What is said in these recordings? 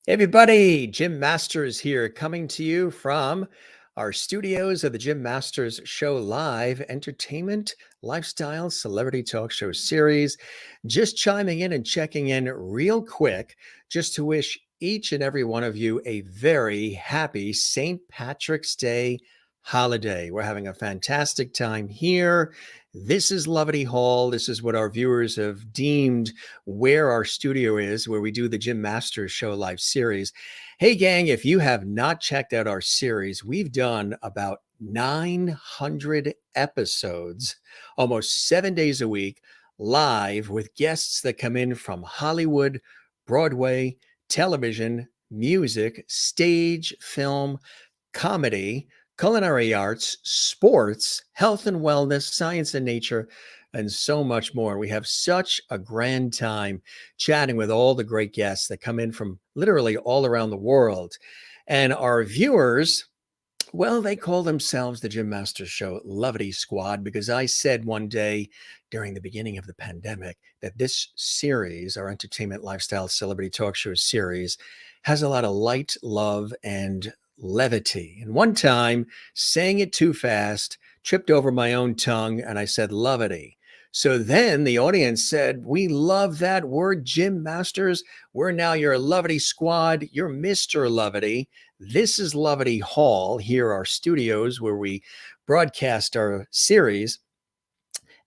Hey everybody, Jim Masters here, coming to you from our studios of the Jim Masters Show Live Entertainment, Lifestyle, Celebrity Talk Show series. Just chiming in and checking in real quick, just to wish each and every one of you a very happy St. Patrick's Day holiday. We're having a fantastic time here. This is Lovety Hall. This is what our viewers have deemed where our studio is, where we do the Jim Masters Show Live series. Hey, gang, if you have not checked out our series, we've done about 900 episodes, almost 7 days a week, live with guests that come in from Hollywood, Broadway, television, music, stage, film, comedy, culinary arts, sports, health and wellness, science and nature, and so much more. We have such a grand time chatting with all the great guests that come in from literally all around the world. And our viewers, well, they call themselves the Jim Masters Show Lovety Squad because I said one day during the beginning of the pandemic that this series, our entertainment, lifestyle, celebrity talk show series, has a lot of light, love, and levity. And one time, saying it too fast, tripped over my own tongue, and I said levity. So then the audience said, "We love that word, Jim Masters. We're now your Lovety Squad. You're Mr. Lovety. This is Lovety Hall, here our studios where we broadcast our series,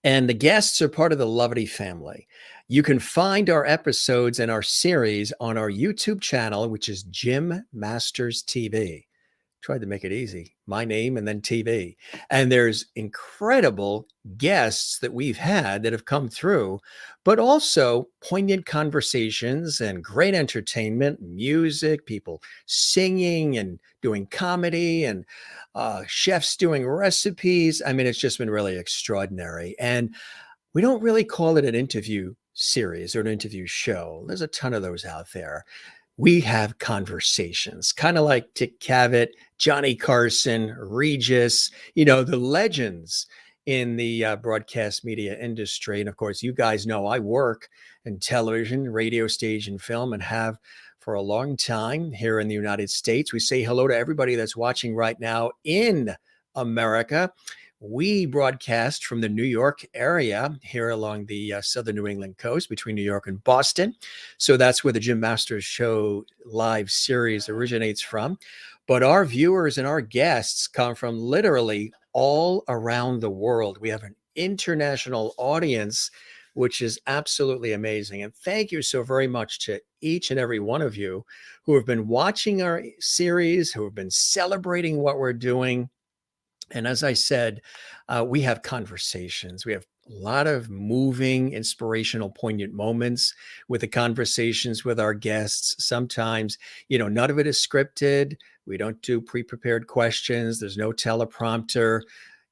and the guests are part of the Lovety family. You can find our episodes and our series on our YouTube channel, which is Jim Masters TV. Tried to make it easy. My name and then TV. And there's incredible guests that we've had that have come through, but also poignant conversations and great entertainment, music, people singing and doing comedy, and chefs doing recipes. I mean, it's just been really extraordinary. And we don't really call it an interview series or an interview show. There's a ton of those out there. We have conversations, kind of like Dick Cavett, Johnny Carson, Regis, the legends in the broadcast media industry. And of course, you guys know I work in television, radio, stage, and film, and have for a long time here in the United States. We say hello to everybody that's watching right now in America. We broadcast from the New York area here along the southern New England coast between New York and Boston. So that's where the Jim Masters Show live series originates from. But our viewers and our guests come from literally all around the world. We have an international audience, which is absolutely amazing. And thank you so very much to each and every one of you who have been watching our series, who have been celebrating what we're doing. And as I said, we have conversations. We have a lot of moving, inspirational, poignant moments with the conversations with our guests. Sometimes, none of it is scripted. We don't do pre-prepared questions. There's no teleprompter.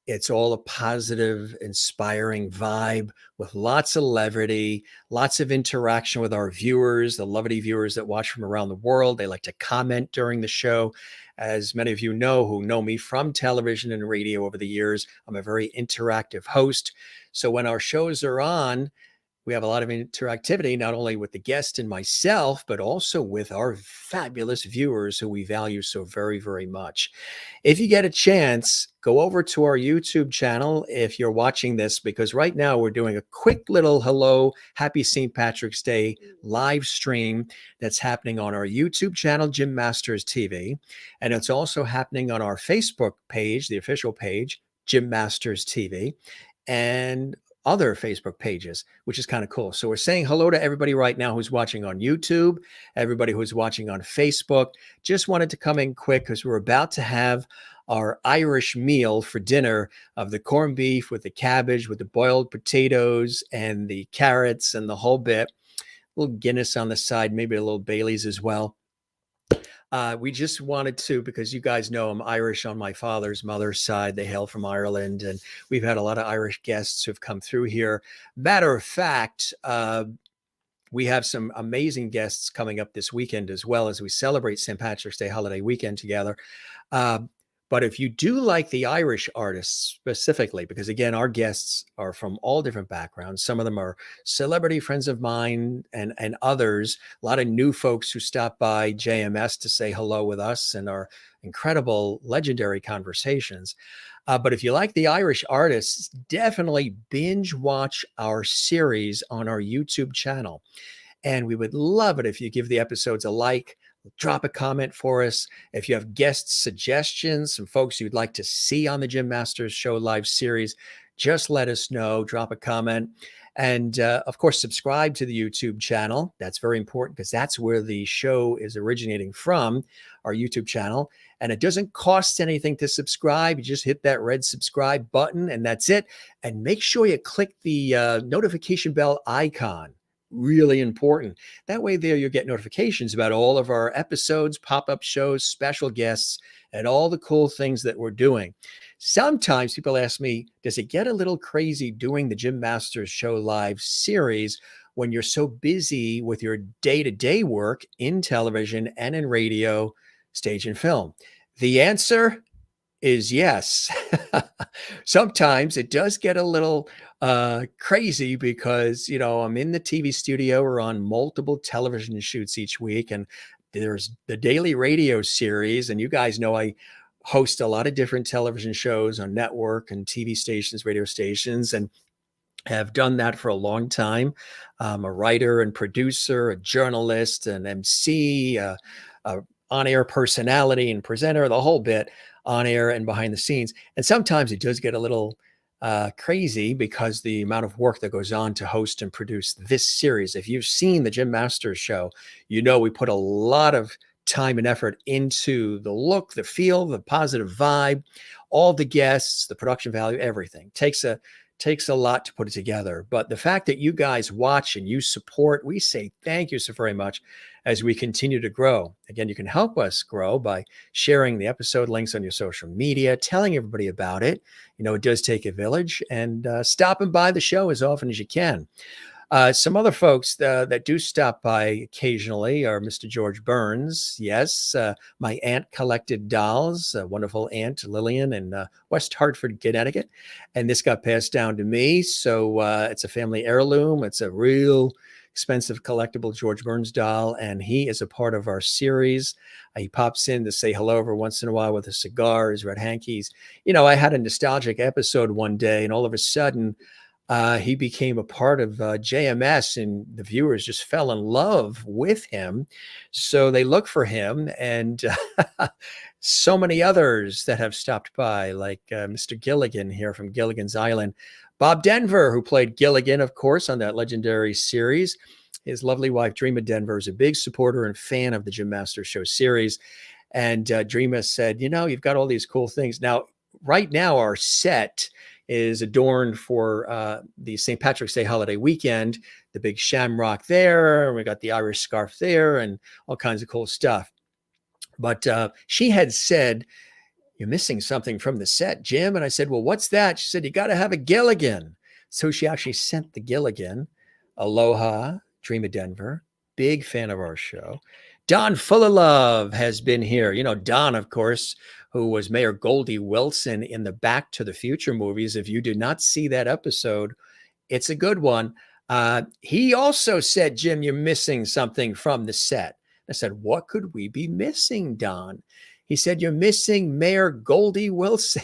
It's all a positive, inspiring vibe with lots of levity, lots of interaction with our viewers, the Lovety viewers that watch from around the world. They like to comment during the show. As many of you know who know me from television and radio over the years, I'm a very interactive host. So when our shows are on, we have a lot of interactivity, not only with the guest and myself, but also with our fabulous viewers who we value so very, very much. If you get a chance, go over to our YouTube channel if you're watching this, because right now we're doing a quick little hello, happy St. Patrick's Day live stream that's happening on our YouTube channel, Jim Masters TV. And it's also happening on our Facebook page, the official page, Jim Masters TV. And other Facebook pages, which is kind of cool. So we're saying hello to everybody right now who's watching on YouTube, everybody who's watching on Facebook. Just wanted to come in quick because we're about to have our Irish meal for dinner of the corned beef with the cabbage, with the boiled potatoes and the carrots and the whole bit. A little Guinness on the side, maybe a little Bailey's as well. We just wanted to, because you guys know I'm Irish on my father's mother's side. They hail from Ireland, and we've had a lot of Irish guests who've come through here. Matter of fact, we have some amazing guests coming up this weekend as well as we celebrate St. Patrick's Day holiday weekend together. But if you do like the Irish artists specifically, because again, our guests are from all different backgrounds. Some of them are celebrity friends of mine and others, a lot of new folks who stop by JMS to say hello with us and our incredible, legendary conversations. But if you like the Irish artists, definitely binge watch our series on our YouTube channel. And we would love it if you give the episodes a like, drop a comment for us. If you have guest suggestions, some folks you'd like to see on the Jim Masters Show live series, just let us know, drop a comment. And of course, subscribe to the YouTube channel. That's very important because that's where the show is originating from, our YouTube channel. And it doesn't cost anything to subscribe. You just hit that red subscribe button and that's it. And make sure you click the notification bell icon. Really important. That way, there you'll get notifications about all of our episodes, pop up shows, special guests, and all the cool things that we're doing. Sometimes people ask me, does it get a little crazy doing the Jim Masters Show live series when you're so busy with your day to day work in television and in radio, stage, and film? The answer is yes. Sometimes it does get a little crazy because, I'm in the TV studio or on multiple television shoots each week, and there's the daily radio series. And you guys know I host a lot of different television shows on network and TV stations, radio stations, and have done that for a long time. I'm a writer and producer, a journalist, an MC, a on-air personality and presenter, the whole bit, on air and behind the scenes. And sometimes it does get a little crazy because the amount of work that goes on to host and produce this series. If you've seen the Jim Masters Show, you know we put a lot of time and effort into the look, the feel, the positive vibe, all the guests, the production value, everything. Takes a lot to put it together. But the fact that you guys watch and you support, we say thank you so very much as we continue to grow. Again, you can help us grow by sharing the episode links on your social media, telling everybody about it. It does take a village, and stopping by the show as often as you can. Some other folks that do stop by occasionally are Mr. George Burns. Yes, my aunt collected dolls, wonderful aunt Lillian in West Hartford, Connecticut. And this got passed down to me. So it's a family heirloom. It's a real expensive collectible George Burns doll. And he is a part of our series. He pops in to say hello every once in a while with a cigar, his red hankies. I had a nostalgic episode one day, and all of a sudden, he became a part of JMS, and the viewers just fell in love with him. So they look for him, and so many others that have stopped by, like Mr. Gilligan here from Gilligan's Island. Bob Denver, who played Gilligan, of course, on that legendary series. His lovely wife, Dreama Denver, is a big supporter and fan of the Jim Masters Show series. And Dreama said, you've got all these cool things. Now, right now, our set is adorned for the St. Patrick's Day holiday weekend, the big shamrock there. We got the Irish scarf there and all kinds of cool stuff. But she had said, "You're missing something from the set, Jim." And I said, "Well, what's that?" She said, "You got to have a Gilligan." So she actually sent the Gilligan. Aloha, Dreama Denver, big fan of our show. Don Full of Love has been here. Don, of course, who was Mayor Goldie Wilson in the Back to the Future movies. If you did not see that episode, it's a good one. He also said, "Jim, you're missing something from the set." I said, "What could we be missing, Don?" He said, "You're missing Mayor Goldie Wilson."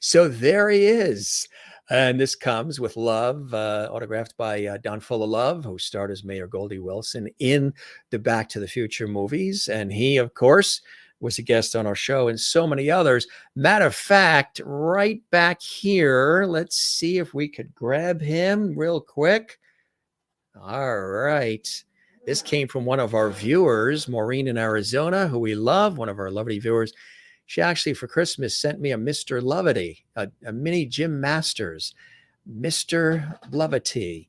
So there he is. And this comes with love, autographed by Don Full of Love, who starred as Mayor Goldie Wilson in the Back to the Future movies. And he, of course, was a guest on our show and so many others. Matter of fact, right back here, let's see if we could grab him real quick. All right. This came from one of our viewers, Maureen in Arizona, who we love, one of our lovely viewers. She actually, for Christmas, sent me a Mr. Lovety, a mini Jim Masters, Mr. Lovety.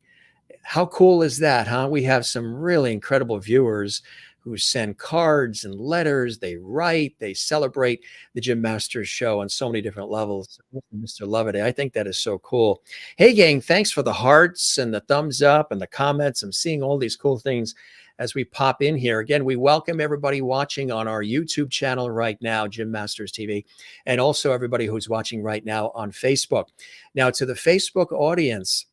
How cool is that, huh? We have some really incredible viewers who send cards and letters. They write, they celebrate the Jim Masters Show on so many different levels. Mr. Lovety, I think that is so cool. Hey, gang, thanks for the hearts and the thumbs up and the comments. I'm seeing all these cool things as we pop in here. Again, we welcome everybody watching on our YouTube channel right now, Jim Masters TV, and also everybody who's watching right now on Facebook. Now, to the Facebook audience,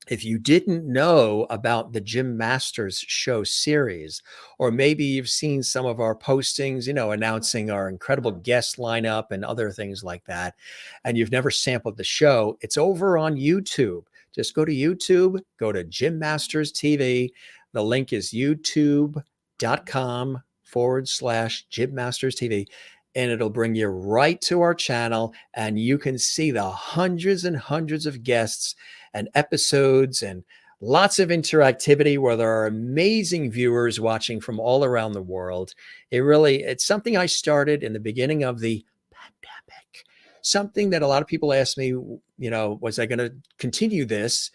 if you didn't know about the Jim Masters show series, or maybe you've seen some of our postings, announcing our incredible guest lineup and other things like that, and you've never sampled the show, it's over on YouTube. Just go to YouTube, go to Jim Masters TV. The link is youtube.com/Jim Masters TV. And it'll bring you right to our channel, and you can see the hundreds and hundreds of guests and episodes and lots of interactivity where there are amazing viewers watching from all around the world. It's something I started in the beginning of the pandemic. Something that a lot of people ask me, was I going to continue this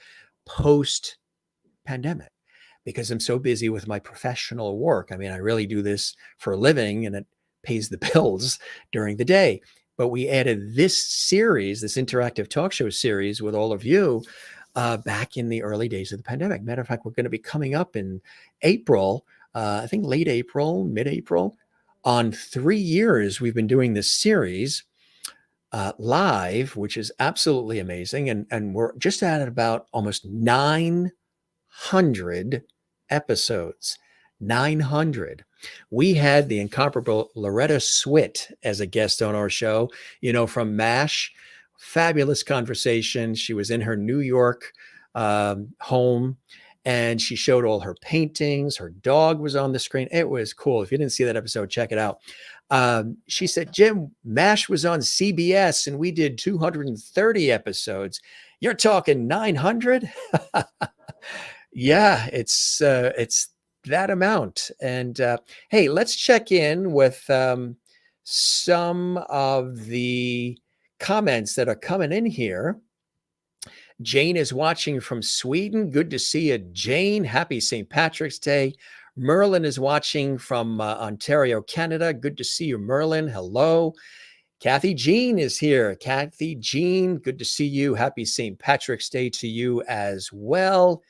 post pandemic? Because I'm so busy with my professional work. I mean, I really do this for a living, and it pays the bills during the day. But we added this series, this interactive talk show series with all of you back in the early days of the pandemic. Matter of fact, we're going to be coming up in April, I think late April, mid-April, on 3 years we've been doing this series live, which is absolutely amazing. And we're just at about almost 900 episodes. 900. We had the incomparable Loretta Swit as a guest on our show, from MASH. Fabulous conversation. She was in her New York home, and she showed all her paintings. Her dog was on the screen. It was cool. If you didn't see that episode, check it out. She said, Jim, MASH was on CBS, and we did 230 episodes. You're talking 900? Yeah, it's that amount. And hey, let's check in with some of the comments that are coming in here. Jane is watching from Sweden. Good to see you, Jane. Happy St. Patrick's Day. Merlin is watching from Ontario, Canada. Good to see you, Merlin. Hello. Kathy Jean is here. Kathy Jean, good to see you. Happy St. Patrick's Day to you as well.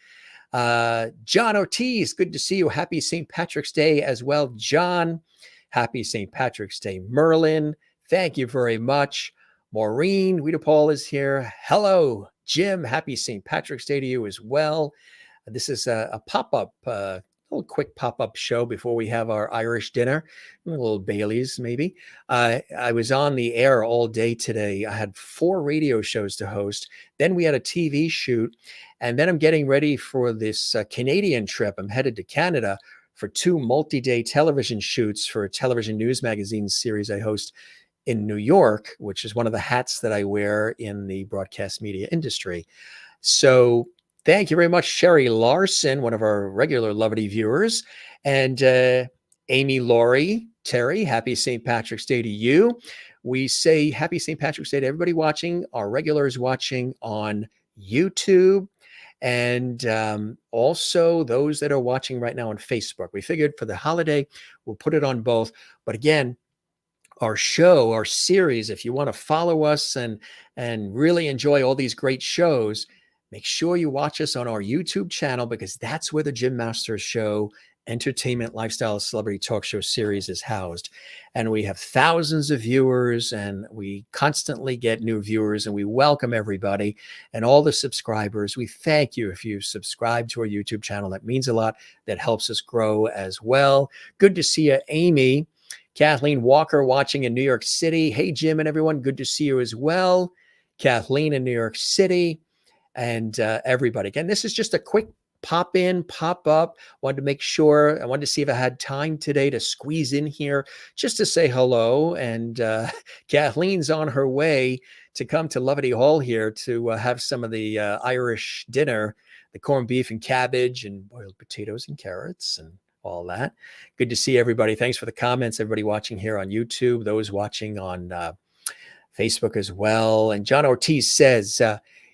John Ortiz, good to see you. Happy St. Patrick's Day as well, John. Happy St. Patrick's Day, Merlin. Thank you very much. Maureen Wiedepaul is here. Hello, Jim. Happy St. Patrick's Day to you as well. This is a pop-up, little quick pop-up show before we have our Irish dinner, a little Bailey's maybe. I was on the air all day today. I had 4 radio shows to host. Then we had a TV shoot. And then I'm getting ready for this Canadian trip. I'm headed to Canada for 2 multi-day television shoots for a television news magazine series I host in New York, which is one of the hats that I wear in the broadcast media industry. So thank you very much, Sherry Larson, one of our regular Lovity viewers, and Amy Laurie, Terry, happy St. Patrick's Day to you. We say happy St. Patrick's Day to everybody watching, our regulars watching on YouTube, and also those that are watching right now on Facebook. We figured for the holiday, we'll put it on both. But again, our show, our series, if you want to follow us and really enjoy all these great shows, make sure you watch us on our YouTube channel, because that's where the Jim Masters Show entertainment, lifestyle, celebrity talk show series is housed. And we have thousands of viewers, and we constantly get new viewers, and we welcome everybody and all the subscribers. We thank you if you subscribe to our YouTube channel. That means a lot. That helps us grow as well. Good to see you, Amy. Kathleen Walker watching in New York City. Hey, Jim and everyone. Good to see you as well. Kathleen in New York City, and everybody. Again, this is just a quick pop in, pop up. Wanted to make sure, I wanted to see if I had time today to squeeze in here just to say hello. And Kathleen's on her way to come to Lovity Hall here to have some of the Irish dinner, the corned beef and cabbage and boiled potatoes and carrots and all that. Good to see everybody. Thanks for the comments, everybody watching here on YouTube, those watching on Facebook as well. And John Ortiz says,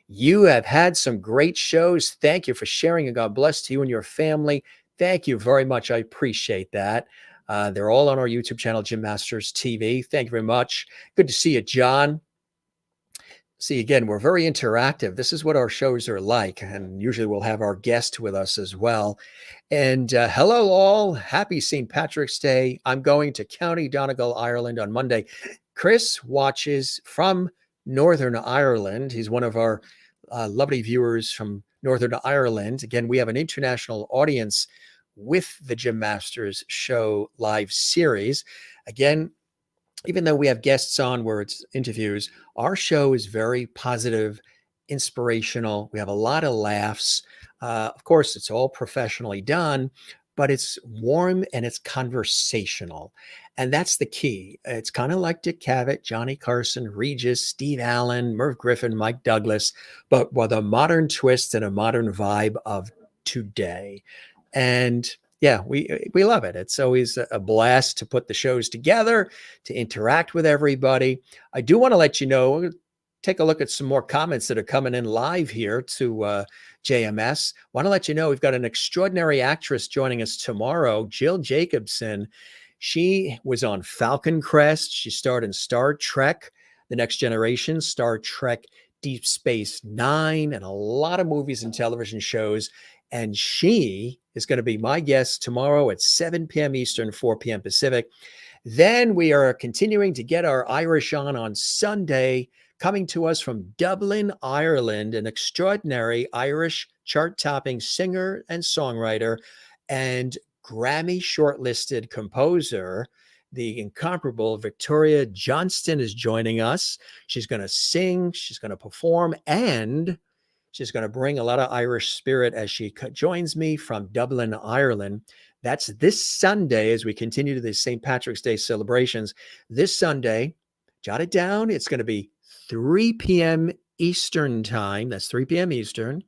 you have had some great shows. Thank you for sharing, and God bless to you and your family. Thank you very much. I appreciate that. They're all on our YouTube channel, Jim Masters TV. Thank you very much. Good to see you, John. See, again, we're very interactive. This is what our shows are like. And usually we'll have our guest with us as well. And hello, all. Happy St. Patrick's Day. I'm going to County Donegal, Ireland on Monday. Chris watches from Northern Ireland. He's one of our lovely viewers from Northern Ireland. Again, we have an international audience with the Jim Masters Show live series. Again, even though we have guests on where it's interviews, our show is very positive, inspirational. We have a lot of laughs. Of course, it's all professionally done, but it's warm and it's conversational. And that's the key. It's kind of like Dick Cavett, Johnny Carson, Regis, Steve Allen, Merv Griffin, Mike Douglas, but with a modern twist and a modern vibe of today. And yeah, we love it. It's always a blast to put the shows together, to interact with everybody. I do want to let you know, take a look at some more comments that are coming in live here to JMS. Want to let you know we've got an extraordinary actress joining us tomorrow, Jill Jacobson. She was on Falcon Crest. She starred in Star Trek, The Next Generation, Star Trek Deep Space Nine, and a lot of movies and television shows. And she is going to be my guest tomorrow at 7 p.m. Eastern, 4 p.m. Pacific. Then we are continuing to get our Irish on Sunday, coming to us from Dublin, Ireland, an extraordinary Irish chart-topping singer and songwriter and Grammy shortlisted composer. The incomparable Victoria Johnston is joining us. She's going to sing, she's going to perform, and she's going to bring a lot of Irish spirit as she joins me from Dublin, Ireland. That's this Sunday as we continue to the St. Patrick's Day celebrations. This Sunday, jot it down, it's going to be 3 p.m. Eastern time. That's 3 p.m. Eastern,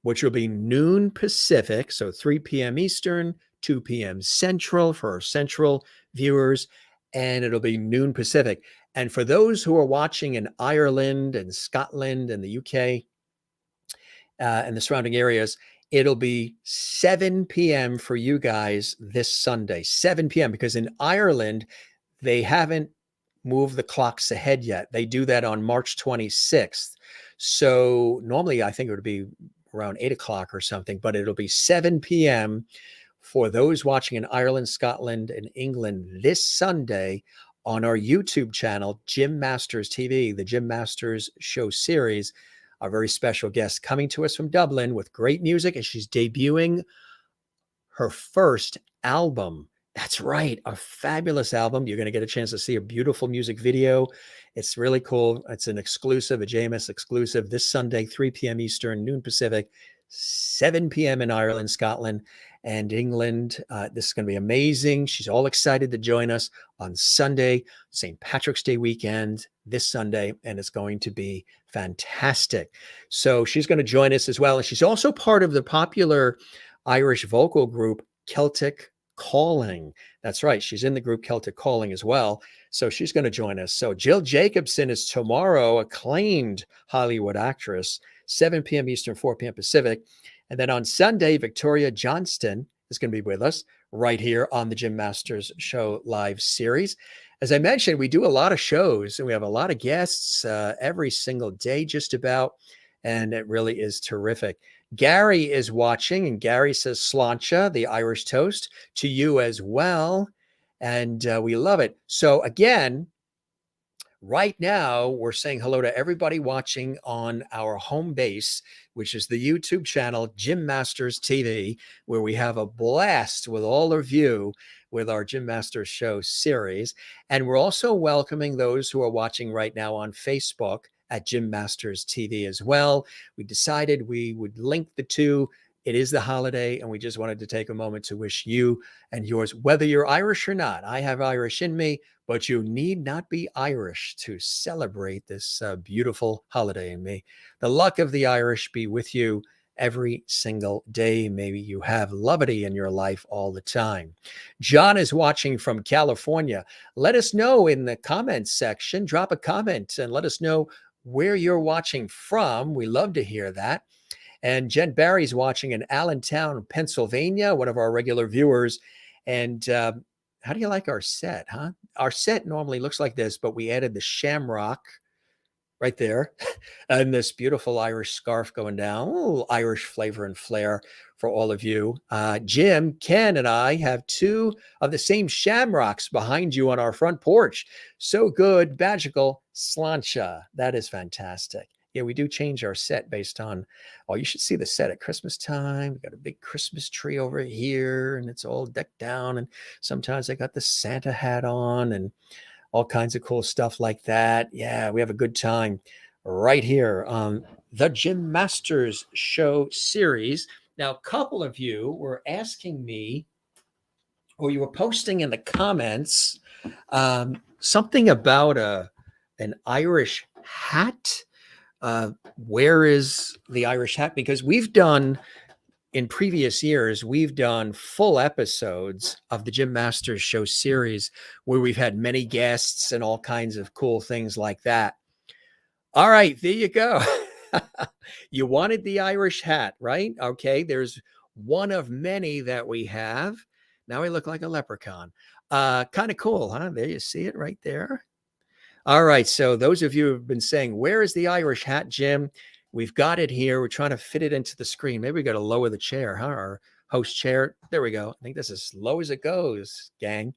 which will be noon Pacific. So 3 p.m. Eastern, 2 p.m. Central for our Central viewers, and it'll be noon Pacific. And for those who are watching in Ireland and Scotland and the UK, and the surrounding areas, it'll be 7 p.m. for you guys this Sunday, 7 p.m. Because in Ireland, they haven't moved the clocks ahead yet. They do that on March 26th. So normally I think it would be around 8 o'clock or something, but it'll be 7 p.m. for those watching in Ireland, Scotland, and England this Sunday on our YouTube channel, Jim Masters TV, the Jim Masters Show series. A very special guest coming to us from Dublin with great music, and she's debuting her first album. That's right, a fabulous album. You're going to get a chance to see a beautiful music video. It's really cool. It's an exclusive, a JMS exclusive this Sunday, 3 p.m. Eastern, noon Pacific, 7 p.m. in Ireland, Scotland, and England. This is going to be amazing. She's all excited to join us on Sunday, St. Patrick's Day weekend, this Sunday, and it's going to be fantastic. So she's going to join us as well. And she's also part of the popular Irish vocal group Celtic Calling. That's right. She's in the group Celtic Calling as well. So she's going to join us. So Jill Jacobson is tomorrow, acclaimed Hollywood actress, 7 p.m. Eastern, 4 p.m. Pacific. And then on Sunday, Victoria Johnston is going to be with us right here on the Jim Masters Show live series. As I mentioned, we do a lot of shows and we have a lot of guests every single day, just about. And it really is terrific. Gary is watching, and Gary says sláinte, the Irish toast, to you as well. And we love it. So again, right now, we're saying hello to everybody watching on our home base, which is the YouTube channel, Jim Masters TV, where we have a blast with all of you with our Jim Masters Show series. And we're also welcoming those who are watching right now on Facebook at Jim Masters TV as well. We decided we would link the two. It is the holiday, and we just wanted to take a moment to wish you and yours, whether you're Irish or not. I have Irish in me, but you need not be Irish to celebrate this beautiful holiday. And may the luck of the Irish be with you every single day. Maybe you have levity in your life all the time. John is watching from California. Let us know in the comments section. Drop a comment and let us know where you're watching from. We love to hear that. And Jen Barry's watching in Allentown, Pennsylvania, one of our regular viewers. And how do you like our set, huh? Our set normally looks like this, but we added the shamrock right there. And this beautiful Irish scarf going down. Ooh, Irish flavor and flair for all of you. Jim, Ken, and I have two of the same shamrocks behind you on our front porch. So good, magical, slancha. That is fantastic. Yeah, we do change our set based on, oh, you should see the set at Christmas time. We got a big Christmas tree over here and it's all decked down. And sometimes I got the Santa hat on and all kinds of cool stuff like that. Yeah, we have a good time right here on the Jim Masters Show series. Now, a couple of you were asking me, or you were posting in the comments, something about an Irish hat. Where is the Irish hat? Because we've done in previous years, we've done full episodes of the Jim Masters Show series where we've had many guests and all kinds of cool things like that. All right, there you go. You wanted the Irish hat, right? Okay, there's one of many that we have. Now I look like a leprechaun. Kind of cool, huh? There you see it right there. All right. So those of you who've been saying, where is the Irish hat, Jim? We've got it here. We're trying to fit it into the screen. Maybe we got to lower the chair, huh? Our host chair. There we go. I think this is as low as it goes, gang.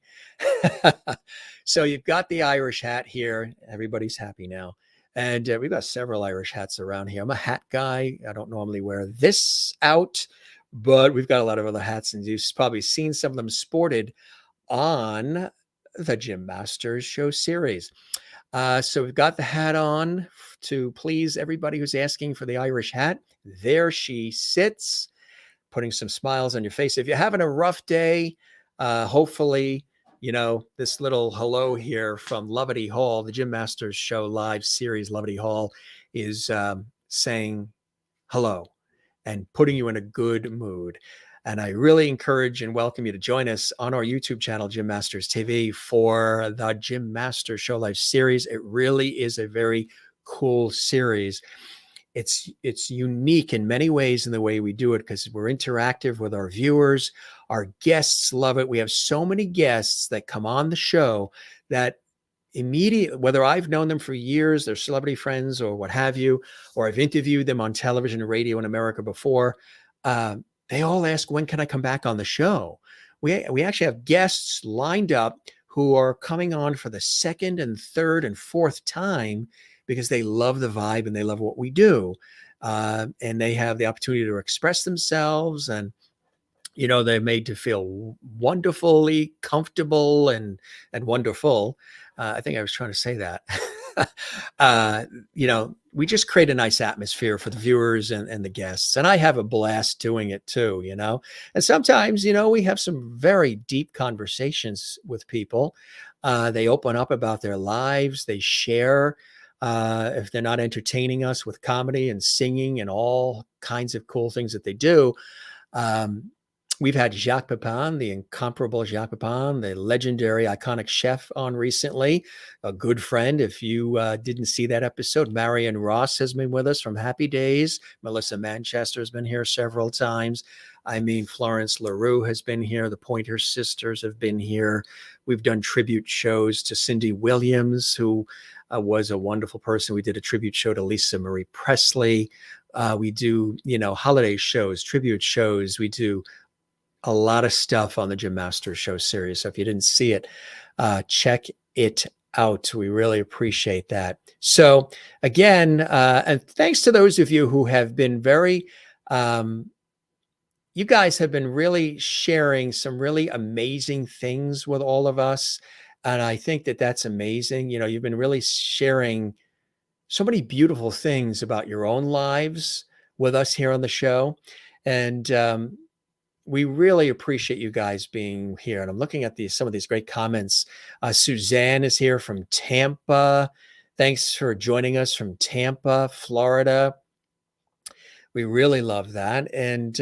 So you've got the Irish hat here. Everybody's happy now. And we've got several Irish hats around here. I'm a hat guy. I don't normally wear this out, but we've got a lot of other hats, and you've probably seen some of them sported on the Jim Masters Show series. So we've got the hat on to please everybody who's asking for the Irish hat. There she sits, putting some smiles on your face. If you're having a rough day, hopefully, this little hello here from Lovety Hall, the Jim Masters Show live series, Lovety Hall is saying hello and putting you in a good mood. And I really encourage and welcome you to join us on our YouTube channel, Jim Masters TV, for the Jim Masters Show Live series. It really is a very cool series. It's unique in many ways in the way we do it because we're interactive with our viewers. Our guests love it. We have so many guests that come on the show that immediately, whether I've known them for years, they're celebrity friends or what have you, or I've interviewed them on television and radio in America before, they all ask, when can I come back on the show? We actually have guests lined up who are coming on for the second and third and fourth time because they love the vibe and they love what we do. And they have the opportunity to express themselves, and they're made to feel wonderfully comfortable and wonderful. I think I was trying to say that. We just create a nice atmosphere for the viewers and the guests. And I have a blast doing it too, And sometimes, we have some very deep conversations with people. They open up about their lives. They share, if they're not entertaining us with comedy and singing and all kinds of cool things that they do. We've had Jacques Pepin, the incomparable Jacques Pepin, the legendary iconic chef, on recently, a good friend. If you didn't see that episode, Marion Ross has been with us from Happy Days. Melissa Manchester has been here several times. Florence LaRue has been here. The Pointer Sisters have been here. We've done tribute shows to Cindy Williams, who was a wonderful person. We did a tribute show to Lisa Marie Presley. We do, holiday shows, tribute shows. We do a lot of stuff on the Jim Masters Show series. So if you didn't see it, check it out. We really appreciate that. So again, and thanks to those of you who have been you guys have been really sharing some really amazing things with all of us. And I think that that's amazing. You've been really sharing so many beautiful things about your own lives with us here on the show. And we really appreciate you guys being here. And I'm looking at some of these great comments. Suzanne is here from Tampa. Thanks for joining us from Tampa, Florida. We really love that. And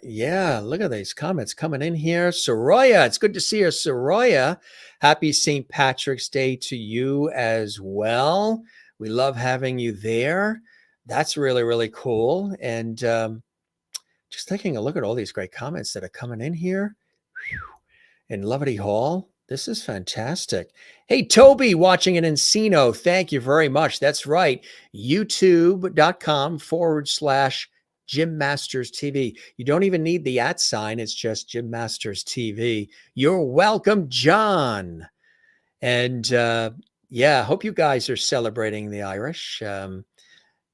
yeah, look at these comments coming in here. Soroya, it's good to see you, Soroya. Happy St. Patrick's Day to you as well. We love having you there. That's really, really cool. And just taking a look at all these great comments that are coming in here. In Lovety Hall, This is fantastic. Hey, Toby, watching in Encino. Thank you very much. That's right. YouTube.com/. Jim Masters TV. You don't even need the @ sign. It's just Jim Masters TV. You're welcome, John. And yeah, hope you guys are celebrating the Irish,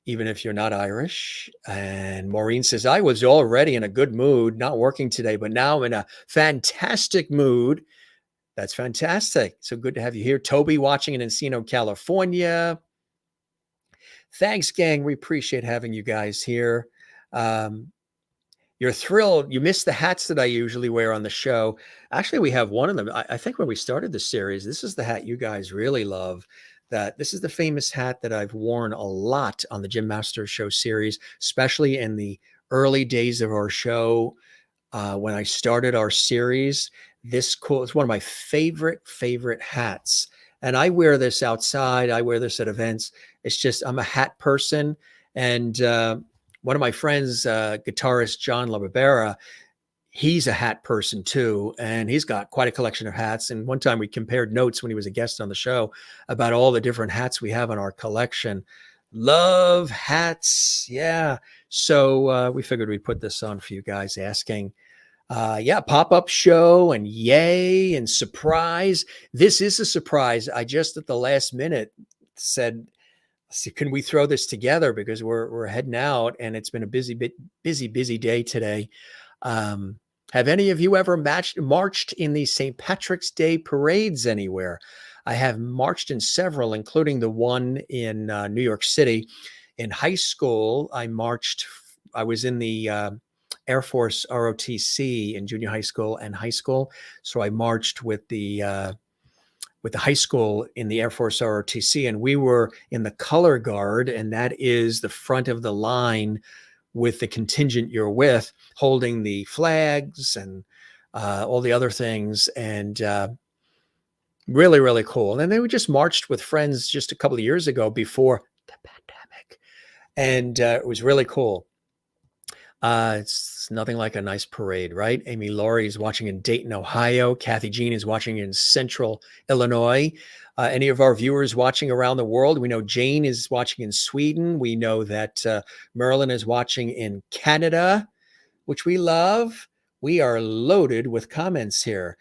even if you're not Irish. And Maureen says, I was already in a good mood, not working today, but now I'm in a fantastic mood. That's fantastic. So good to have you here. Toby watching in Encino, California. Thanks, gang. We appreciate having you guys here. Um, you're thrilled. You missed the hats that I usually wear on the show. Actually, we have one of them. I think when we started the series, this is the hat you guys really love. That this is the famous hat that I've worn a lot on the Jim Masters Show series, especially in the early days of our show. When I started our series, this cool, it's one of my favorite hats. And I wear this outside. I wear this at events. It's just, I'm a hat person. And one of my friends, guitarist John LaBarbera, he's a hat person too. And he's got quite a collection of hats. And one time we compared notes when he was a guest on the show about all the different hats we have in our collection. Love hats. Yeah. So we figured we'd put this on for you guys asking. Yeah, pop-up show and yay and surprise. This is a surprise. I just at the last minute said, can we throw this together because we're heading out and it's been a busy day today. Have any of you ever marched in the St. Patrick's Day parades anywhere? I have marched in several, including the one in New York City. In high school, I was in the Air Force ROTC in junior high school and high school. So I marched with the high school in the Air Force ROTC, and we were in the color guard, and that is the front of the line with the contingent you're with, holding the flags and all the other things, and really cool. And then they just marched with friends just a couple of years ago before the pandemic, and it was really cool. It's nothing like a nice parade, right? Amy Laurie is watching in Dayton, Ohio. Kathy Jean is watching in Central Illinois. Any of our viewers watching around the world? We know Jane is watching in Sweden. We know that Merlin is watching in Canada, which we love. We are loaded with comments here.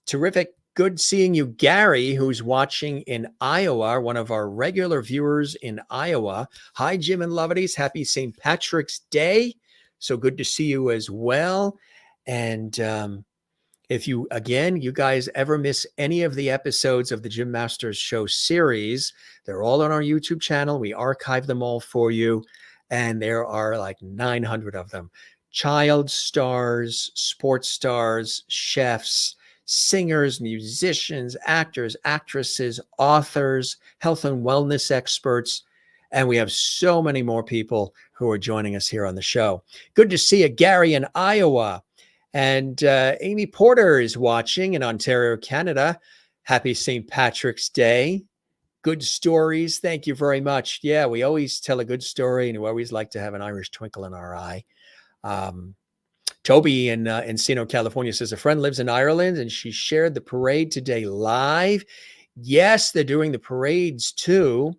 Terrific. Good seeing you, Gary, who's watching in Iowa, one of our regular viewers in Iowa. Hi, Jim and Lovedies. Happy St. Patrick's Day. So good to see you as well. And if you guys ever miss any of the episodes of the Jim Masters Show series, they're all on our YouTube channel. We archive them all for you. And there are like 900 of them. Child stars, sports stars, chefs, singers, musicians, actors, actresses, authors, health and wellness experts. And we have so many more people who are joining us here on the show. Good to see you, Gary in Iowa. And Amy Porter is watching in Ontario, Canada. Happy St. Patrick's Day. Good stories. Thank you very much. Yeah, we always tell a good story and we always like to have an Irish twinkle in our eye. Toby in Encino, California says a friend lives in Ireland and she shared the parade today live. Yes, they're doing the parades too.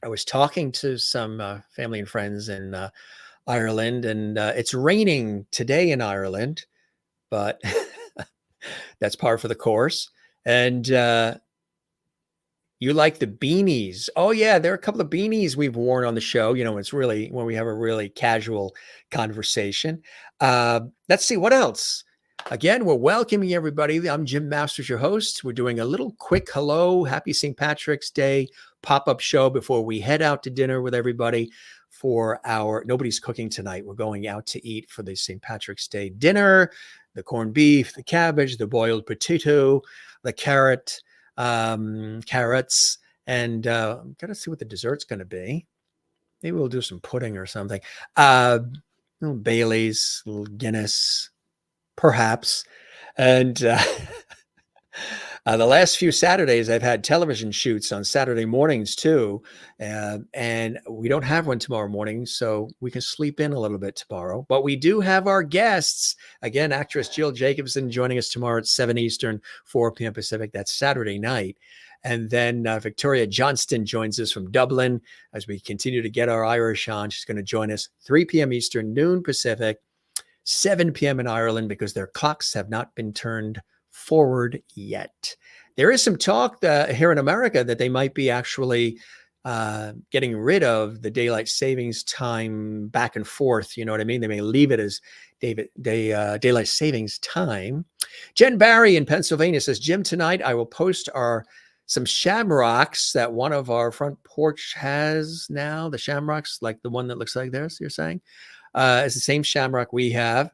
I was talking to some family and friends in Ireland, and it's raining today in Ireland, but that's par for the course. And you like the beanies. Oh, yeah, there are a couple of beanies we've worn on the show. You know, it's really when we have a really casual conversation. Let's see, what else? Again, we're welcoming everybody. I'm Jim Masters, your host. We're doing a little quick hello, happy St. Patrick's Day pop-up show before we head out to dinner with everybody for nobody's cooking tonight. We're going out to eat for the St. Patrick's Day dinner, the corned beef, the cabbage, the boiled potato, the carrots, and gotta see what the dessert's going to be. Maybe we'll do some pudding or something. Little Bailey's, little Guinness, perhaps. And The last few Saturdays, I've had television shoots on Saturday mornings too, and we don't have one tomorrow morning, so we can sleep in a little bit tomorrow. But we do have our guests again. Actress Jill Jacobson joining us tomorrow at 7 Eastern, 4 p.m. Pacific. That's Saturday night. And then Victoria Johnston joins us from Dublin as we continue to get our Irish on. She's going to join us 3 p.m. Eastern, noon Pacific, 7 p.m. in Ireland because their clocks have not been turned forward yet. There is some talk here in America that they might be actually getting rid of the daylight savings time back and forth. You know what I mean? They may leave it as daylight savings time. Jen Barry in Pennsylvania says, Jim, tonight I will post some shamrocks that one of our front porch has now. The shamrocks, like the one that looks like this, you're saying? It's the same shamrock we have.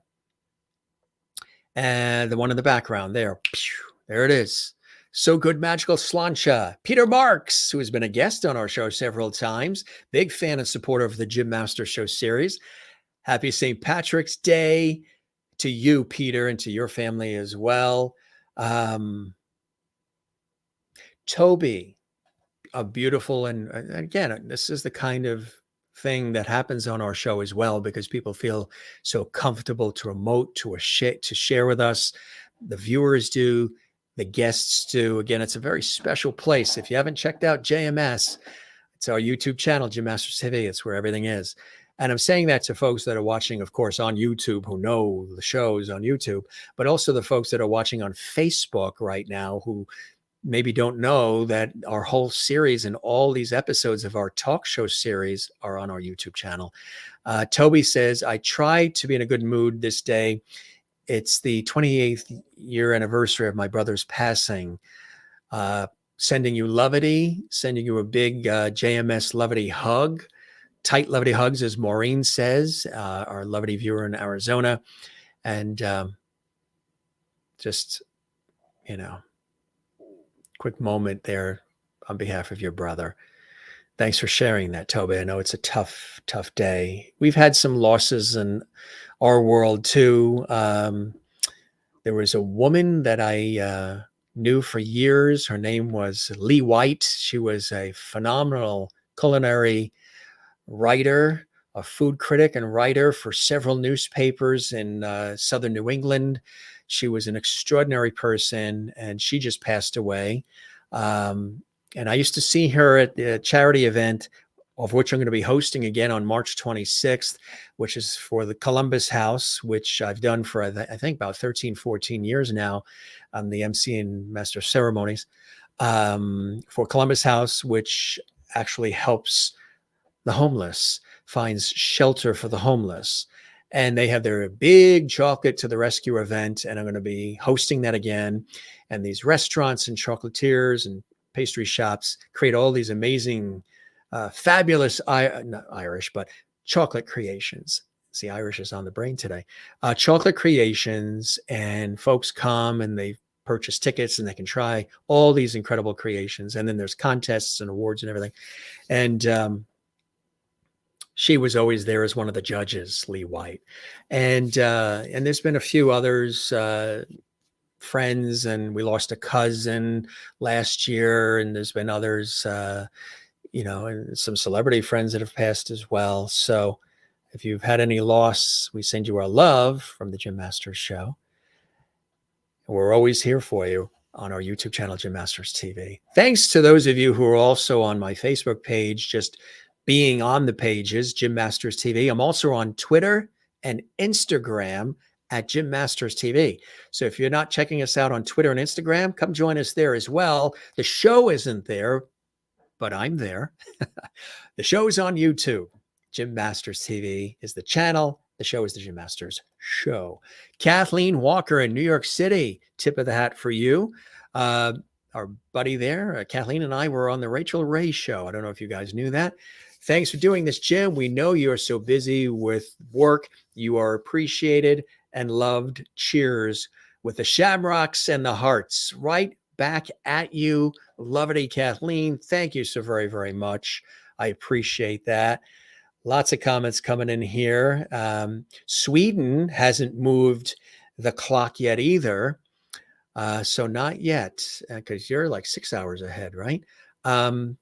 And the one in the background there. There it is. So Good Magical Slancha. Peter Marks, who has been a guest on our show several times. Big fan and supporter of the Jim Masters Show series. Happy St. Patrick's Day to you, Peter, and to your family as well. Toby, a beautiful, and again, this is the kind of thing that happens on our show as well, because people feel so comfortable to emote, to share with us. The viewers do, the guests do. Again, it's a very special place. If you haven't checked out JMS, it's our YouTube channel, Jim Masters TV. It's where everything is. And I'm saying that to folks that are watching, of course, on YouTube, who know the shows on YouTube, but also the folks that are watching on Facebook right now, who maybe don't know that our whole series and all these episodes of our talk show series are on our YouTube channel. Toby says, I tried to be in a good mood this day. It's the 28th year anniversary of my brother's passing. Sending you lovity, sending you a big JMS lovity hug. Tight lovity hugs, as Maureen says, our lovity viewer in Arizona. And just, quick moment there on behalf of your brother. Thanks for sharing that, Toby. I know it's a tough, tough day. We've had some losses in our world too. There was a woman that I knew for years. Her name was Lee White. She was a phenomenal culinary writer, a food critic and writer for several newspapers in southern New England. She was an extraordinary person, and she just passed away. And I used to see her at the charity event, of which I'm going to be hosting again on March 26th, which is for the Columbus House, which I've done for, I think, about 13, 14 years now. I'm the MC and Master of Ceremonies for Columbus House, which actually helps the homeless, finds shelter for the homeless. And they have their big chocolate to the rescue event. And I'm going to be hosting that again. And these restaurants and chocolatiers and pastry shops create all these amazing, fabulous, not Irish, but chocolate creations. See, Irish is on the brain today. Chocolate creations, and folks come and they purchase tickets and they can try all these incredible creations. And then there's contests and awards and everything. And she was always there as one of the judges, Lee White. And there's been a few others, friends, and we lost a cousin last year. And there's been others, and some celebrity friends that have passed as well. So if you've had any loss, we send you our love from the Jim Masters Show. And we're always here for you on our YouTube channel, Jim Masters TV. Thanks to those of you who are also on my Facebook page, just being on the pages, Jim Masters TV. I'm also on Twitter and Instagram at Jim Masters TV. So if you're not checking us out on Twitter and Instagram, come join us there as well. The show isn't there, but I'm there. The show is on YouTube. Jim Masters TV is the channel. The show is the Jim Masters Show. Kathleen Walker in New York City, tip of the hat for you. Our buddy there, Kathleen and I were on the Rachel Ray Show. I don't know if you guys knew that. Thanks for doing this, Jim. We know you are so busy with work. You are appreciated and loved. Cheers with the shamrocks and the hearts. Right back at you. Lovely, Kathleen. Thank you so very, very much. I appreciate that. Lots of comments coming in here. Sweden hasn't moved the clock yet either. So not yet, because you're like 6 hours ahead, right? Um,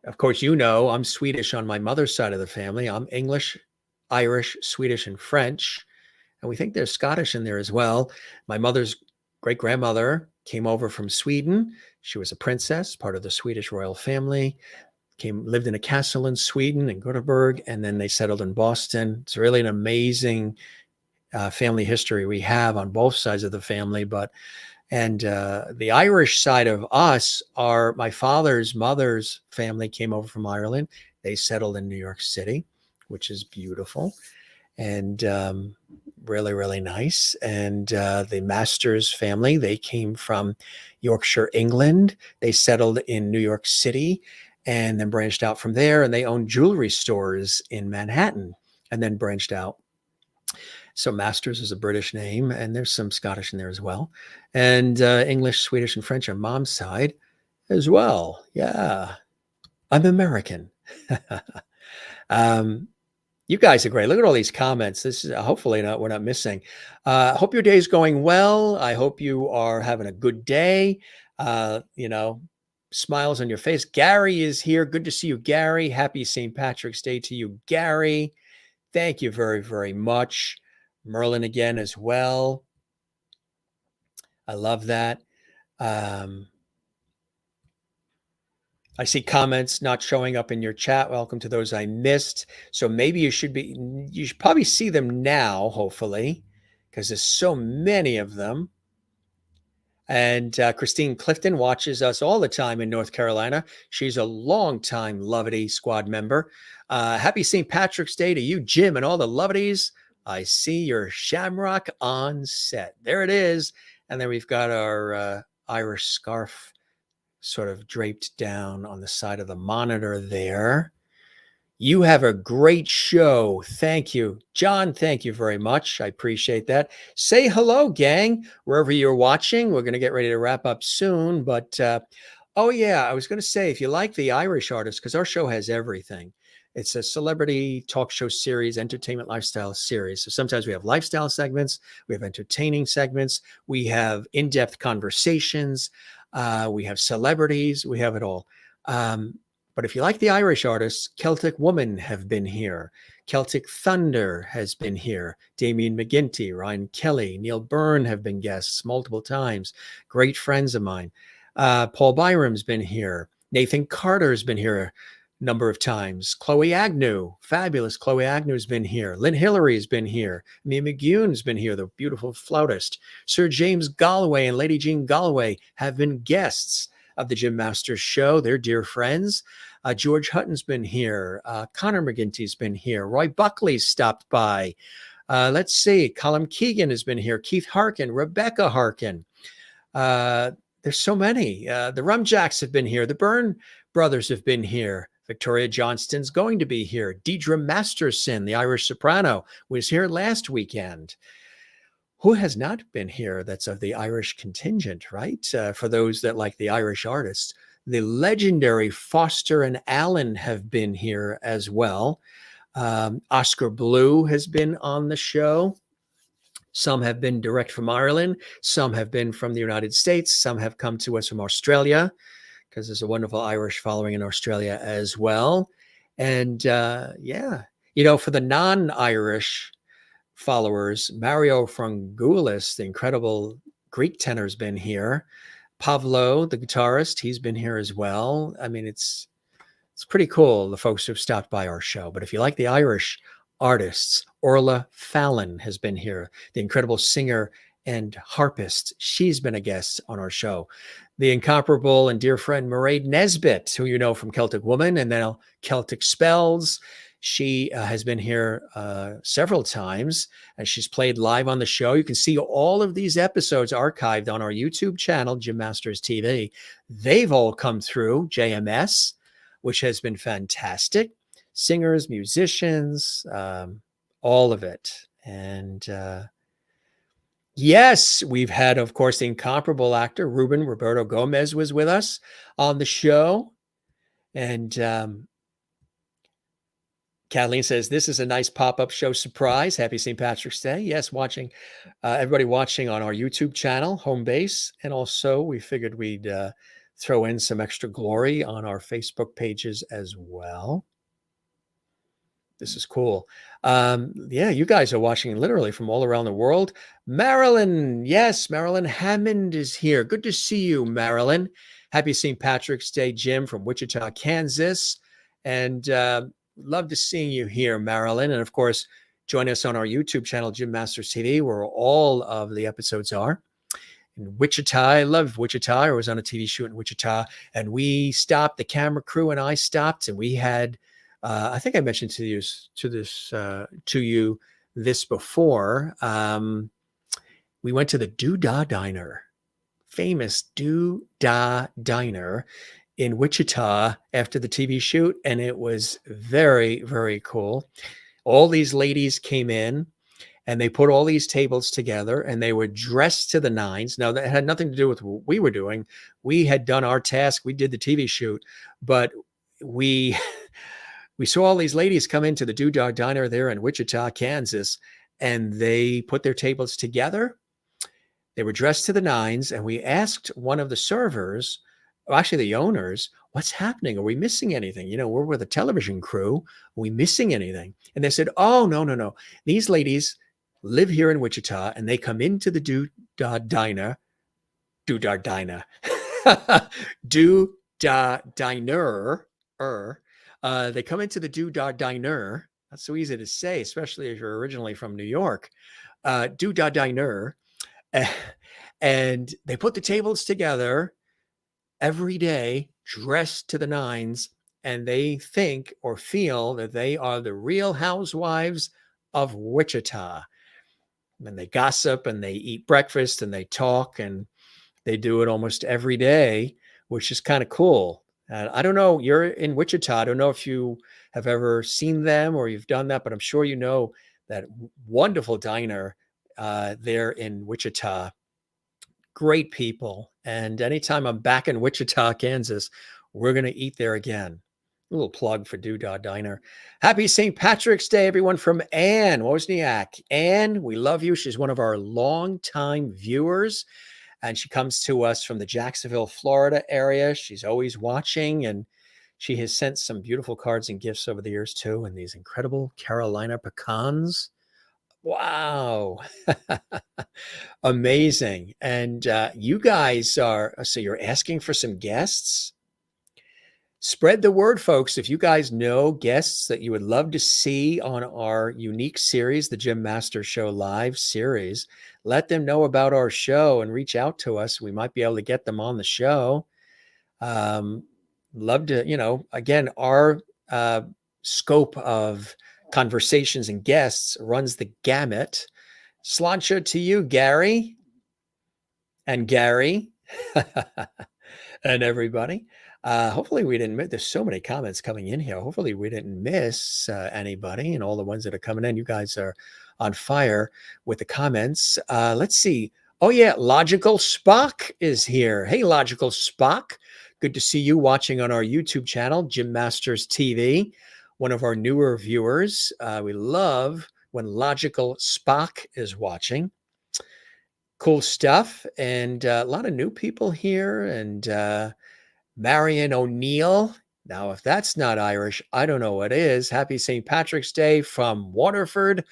of course, I'm Swedish on my mother's side of the family. I'm English, Irish, Swedish, and French. And we think there's Scottish in there as well. My mother's great grandmother came over from Sweden. She was a princess, part of the Swedish royal family. Lived in a castle in Sweden, in Gothenburg, and then they settled in Boston. It's really an amazing family history we have on both sides of the family. And the Irish side of us are my father's mother's family came over from Ireland. They settled in New York City, which is beautiful and really, really nice. And the Masters family, they came from Yorkshire, England. They settled in New York City and then branched out from there. And they own jewelry stores in Manhattan and then branched out. So Masters is a British name, and there's some Scottish in there as well. And English, Swedish, and French on mom's side as well. Yeah, I'm American. um, you guys are great. Look at all these comments. This is hopefully we're not missing. Hope your day is going well. I hope you are having a good day. Smiles on your face. Gary is here. Good to see you, Gary. Happy St. Patrick's Day to you, Gary. Thank you very, very much. Merlin again as well. I love that. I see comments not showing up in your chat. Welcome to those I missed. So maybe you should probably see them now, hopefully, because there's so many of them. And Christine Clifton watches us all the time in North Carolina. She's a longtime Lovity Squad member. Happy St. Patrick's Day to you, Jim, and all the Lovities. I see your shamrock on set. There it is. And then we've got our Irish scarf sort of draped down on the side of the monitor there. You have a great show. Thank you. John, thank you very much. I appreciate that. Say hello, gang, wherever you're watching. We're going to get ready to wrap up soon. But, oh, yeah, I was going to say, if you like the Irish artists, because our show has everything. It's a celebrity talk show series, entertainment lifestyle series. So sometimes we have lifestyle segments. We have entertaining segments. We have in-depth conversations. We have celebrities. We have it all. But if you like the Irish artists, Celtic Woman have been here. Celtic Thunder has been here. Damien McGinty, Ryan Kelly, Neil Byrne have been guests multiple times. Great friends of mine. Paul Byram's been here. Nathan Carter's been here a number of times. Chloe Agnew, fabulous Chloe Agnew's been here. Lynn Hillary's been here. Mia McGune's been here, the beautiful flautist. Sir James Galloway and Lady Jean Galloway have been guests of the Jim Masters Show. They're dear friends. George Hutton's been here. Connor McGinty's been here. Roy Buckley's stopped by. Let's see. Colin Keegan has been here. Keith Harkin, Rebecca Harkin. There's so many. The Rumjacks have been here. The Byrne brothers have been here. Victoria Johnston's going to be here. Deidre Masterson, the Irish soprano, was here last weekend. Who has not been here that's of the Irish contingent, right? For those that like the Irish artists, the legendary Foster and Allen have been here as well. Oscar Blue has been on the show. Some have been direct from Ireland. Some have been from the United States. Some have come to us from Australia, because there's a wonderful Irish following in Australia as well. And for the non-Irish followers, Mario Frangoulis, the incredible Greek tenor, has been here. Pavlo, the guitarist, he's been here as well. I mean, it's pretty cool, the folks who've stopped by our show. But if you like the Irish artists, Orla Fallon has been here, the incredible singer and harpist. She's been a guest on our show. The incomparable and dear friend Mairead Nesbitt, who you know from Celtic Woman and now Celtic Spells. She has been here several times, and she's played live on the show. You can see all of these episodes archived on our YouTube channel, Jim Masters TV. They've all come through JMS, which has been fantastic. Singers, musicians, all of it. And yes, we've had, of course, the incomparable actor Ruben Roberto Gomez was with us on the show. And Kathleen says, this is a nice pop-up show surprise. Happy St. Patrick's Day. Yes, everybody watching on our YouTube channel, Home Base. And also we figured we'd throw in some extra glory on our Facebook pages as well. This is cool. Yeah, you guys are watching literally from all around the world. Marilyn, yes, Marilyn Hammond is here. Good to see you, Marilyn. Happy St. Patrick's Day, Jim from Wichita, Kansas. And love to see you here, Marilyn. And of course, join us on our YouTube channel, Jim Masters TV, where all of the episodes are. In Wichita, I love Wichita. I was on a TV shoot in Wichita, and we stopped, the camera crew and I stopped, and we had I think I mentioned to you this before. We went to the Doodah Diner, famous Doodah Diner in Wichita after the TV shoot, and it was very, very cool. All these ladies came in, and they put all these tables together, and they were dressed to the nines. Now, that had nothing to do with what we were doing. We had done our task. We did the TV shoot, but we saw all these ladies come into the Doodah Diner there in Wichita, Kansas, and they put their tables together. They were dressed to the nines, and we asked one of the servers, or actually the owners, what's happening? Are we missing anything? You know, we're with a television crew. Are we missing anything? And they said, oh, no. These ladies live here in Wichita, and they come into the Doodah Diner. Doodah Diner. Doodah Diner. They come into the Doodah Diner. That's so easy to say, especially if you're originally from New York. Doodah Diner. And they put the tables together every day, dressed to the nines, and they think or feel that they are the real housewives of Wichita. And they gossip and they eat breakfast and they talk, and they do it almost every day, which is kind of cool. I don't know, you're in Wichita. I don't know if you have ever seen them or you've done that, but I'm sure you know that wonderful diner there in Wichita. Great people. And anytime I'm back in Wichita, Kansas, we're going to eat there again. A little plug for Doodah Diner. Happy St. Patrick's Day, everyone, from Ann Wozniak. Ann, we love you. She's one of our longtime viewers, and she comes to us from the Jacksonville, Florida area. She's always watching, and she has sent some beautiful cards and gifts over the years too, and these incredible Carolina pecans. Wow. Amazing. And you guys so you're asking for some guests? Spread the word, folks. If you guys know guests that you would love to see on our unique series, the Jim Masters Show Live series, let them know about our show and reach out to us. We might be able to get them on the show. Love to, again, our scope of conversations and guests runs the gamut. Sláinte to you, Gary, and Gary, and everybody. Hopefully we didn't miss, there's so many comments coming in here. Hopefully we didn't miss anybody, and all the ones that are coming in. You guys are on fire with the comments. Let's see. Oh yeah, Logical Spock is here. Hey, Logical Spock. Good to see you watching on our YouTube channel, Jim Masters TV. One of our newer viewers. We love when Logical Spock is watching. Cool stuff. And a lot of new people here. And Marion O'Neill. Now, if that's not Irish, I don't know what is. Happy St. Patrick's Day from Waterford,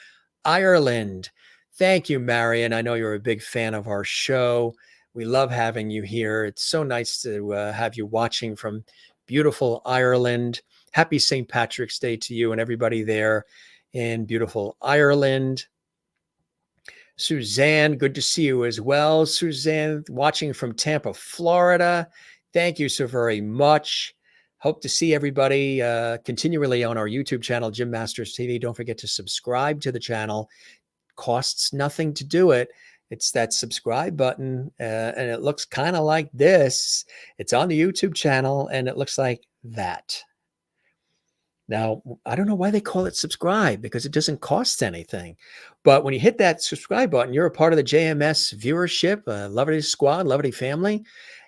Ireland. Thank you, Marion. I know you're a big fan of our show. We love having you here. It's so nice to have you watching from beautiful Ireland. Happy St. Patrick's Day to you and everybody there in beautiful Ireland. Suzanne, good to see you as well. Suzanne, watching from Tampa, Florida. Thank you so very much. Hope to see everybody continually on our YouTube channel, Jim Masters TV. Don't forget to subscribe to the channel. Costs nothing to do it. It's that subscribe button, and it looks kind of like this. It's on the YouTube channel, and it looks like that. Now, I don't know why they call it subscribe, because it doesn't cost anything. But when you hit that subscribe button, you're a part of the JMS viewership, Lovity Squad, Lovity family.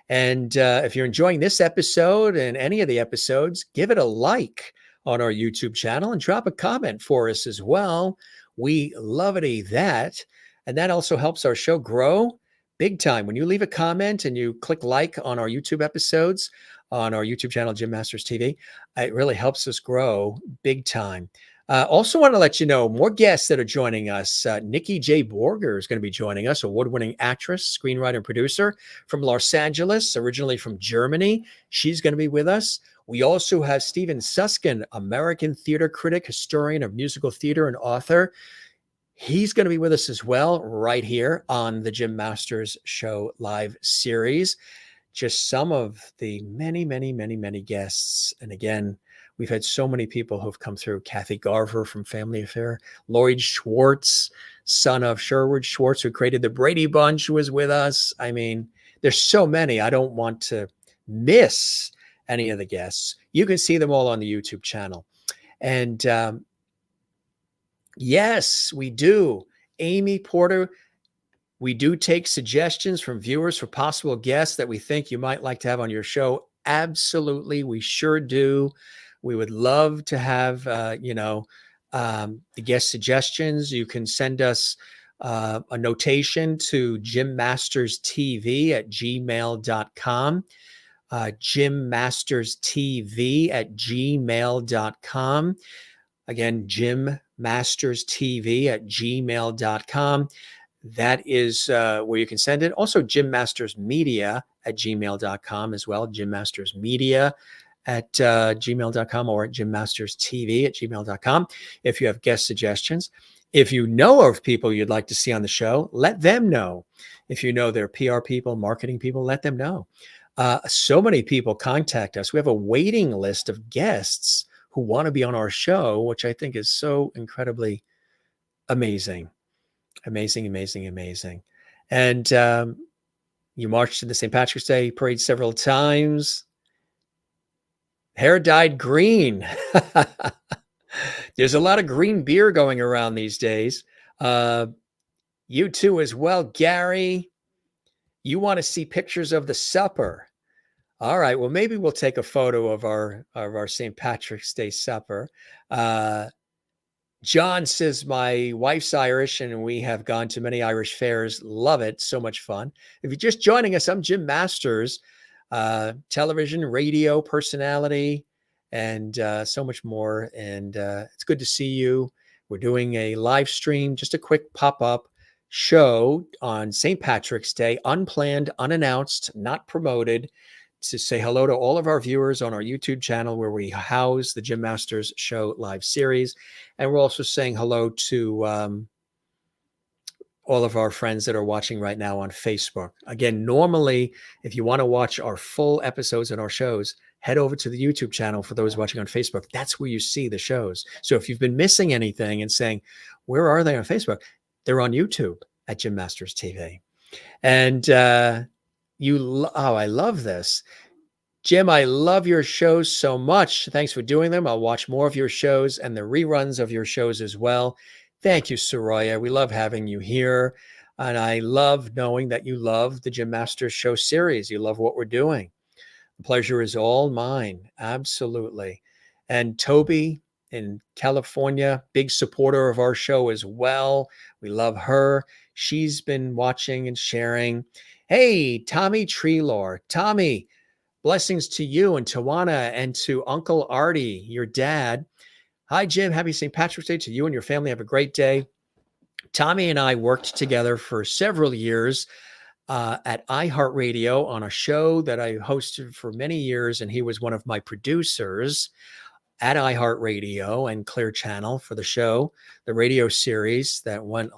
And if you're enjoying this episode and any of the episodes, give it a like on our YouTube channel and drop a comment for us as well. We love that. And that also helps our show grow big time. When you leave a comment and you click like on our YouTube episodes, on our YouTube channel, Jim Masters TV, it really helps us grow big time. Also, want to let you know more guests that are joining us. Nikki J. Borger is going to be joining us, award-winning actress, screenwriter, and producer from Los Angeles, originally from Germany. She's going to be with us. We also have Stephen Suskin, American theater critic, historian of musical theater, and author. He's going to be with us as well, right here on the Jim Masters Show live series. Just some of the many guests. And again, we've had so many people who've come through. Kathy Garver from Family Affair, Lloyd Schwartz, son of Sherwood Schwartz, who created the Brady Bunch, was with us. I mean, there's so many. I don't want to miss any of the guests. You can see them all on the YouTube channel. And yes, we do. Amy Porter, we do take suggestions from viewers for possible guests that we think you might like to have on your show. Absolutely, we sure do. We would love to have, the guest suggestions. You can send us a notation to jimmasterstv@gmail.com. jimmasterstv@gmail.com. Again, jimmasterstv@gmail.com. That is where you can send it. Also, jimmastersmedia@gmail.com as well. jimmastersmedia@gmail.com or jimmasterstv@gmail.com if you have guest suggestions. If you know of people you'd like to see on the show, let them know. If you know they're PR people, marketing people, let them know. So many people contact us. We have a waiting list of guests who want to be on our show, which I think is so incredibly amazing. Amazing. And you marched to the St. Patrick's Day parade several times. Hair dyed green. There's a lot of green beer going around these days. You too as well, Gary. You want to see pictures of the supper. All right. Well, maybe we'll take a photo of our St. Patrick's Day supper. John says, my wife's Irish and we have gone to many Irish fairs. Love it. So much fun. If you're just joining us, I'm Jim Masters, television, radio personality, and so much more. And it's good to see you. We're doing a live stream, just a quick pop-up show on St. Patrick's Day, unplanned, unannounced, not promoted, to say hello to all of our viewers on our YouTube channel where we house the Jim Masters Show live series. And we're also saying hello to all of our friends that are watching right now on Facebook. Again, normally, if you want to watch our full episodes and our shows, head over to the YouTube channel for those watching on Facebook. That's where you see the shows. So if you've been missing anything and saying, where are they on Facebook? They're on YouTube at Jim Masters TV. And I love this. Jim, I love your shows so much. Thanks for doing them. I'll watch more of your shows and the reruns of your shows as well. Thank you, Soraya. We love having you here. And I love knowing that you love the Jim Masters Show series. You love what we're doing. The pleasure is all mine. Absolutely. And Toby in California, big supporter of our show as well. We love her. She's been watching and sharing. Hey, Tommy Treelor. Tommy, blessings to you and Tawana and to Uncle Artie, your dad. Hi, Jim. Happy St. Patrick's Day to you and your family. Have a great day. Tommy and I worked together for several years at iHeartRadio on a show that I hosted for many years, and he was one of my producers at iHeartRadio and Clear Channel for the show, the radio series that went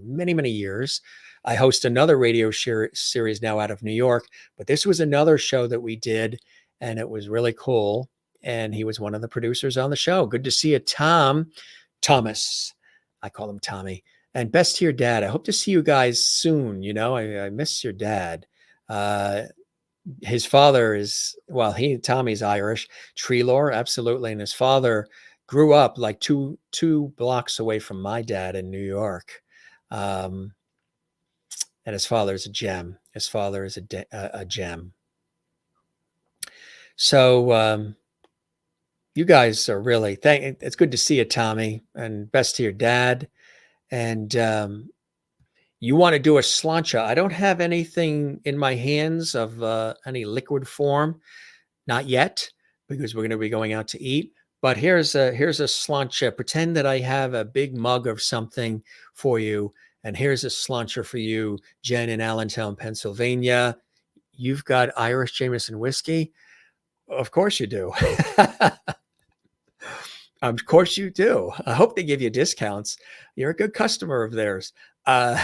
many years. I host another radio series now out of New York, but this was another show that we did, and it was really cool. And he was one of the producers on the show. Good to see you, Thomas. I call him Tommy. And best to your dad. I hope to see you guys soon. You know, I miss your dad. His father is, Tommy's Irish, Treelor, absolutely. And his father grew up like two blocks away from my dad in New York. And his father is a gem. His father is a gem. So You guys are really thank it's good to see you, Tommy, and best to your dad. And you want to do a slancha. I don't have anything in my hands of any liquid form, not yet, because we're going to be going out to eat. But here's a slancha. Pretend that I have a big mug of something for you, and here's a slancha for you, Jen in Allentown, Pennsylvania. You've got Irish Jameson whiskey. Of course you do. Of course you do. I hope they give you discounts. You're a good customer of theirs. Uh,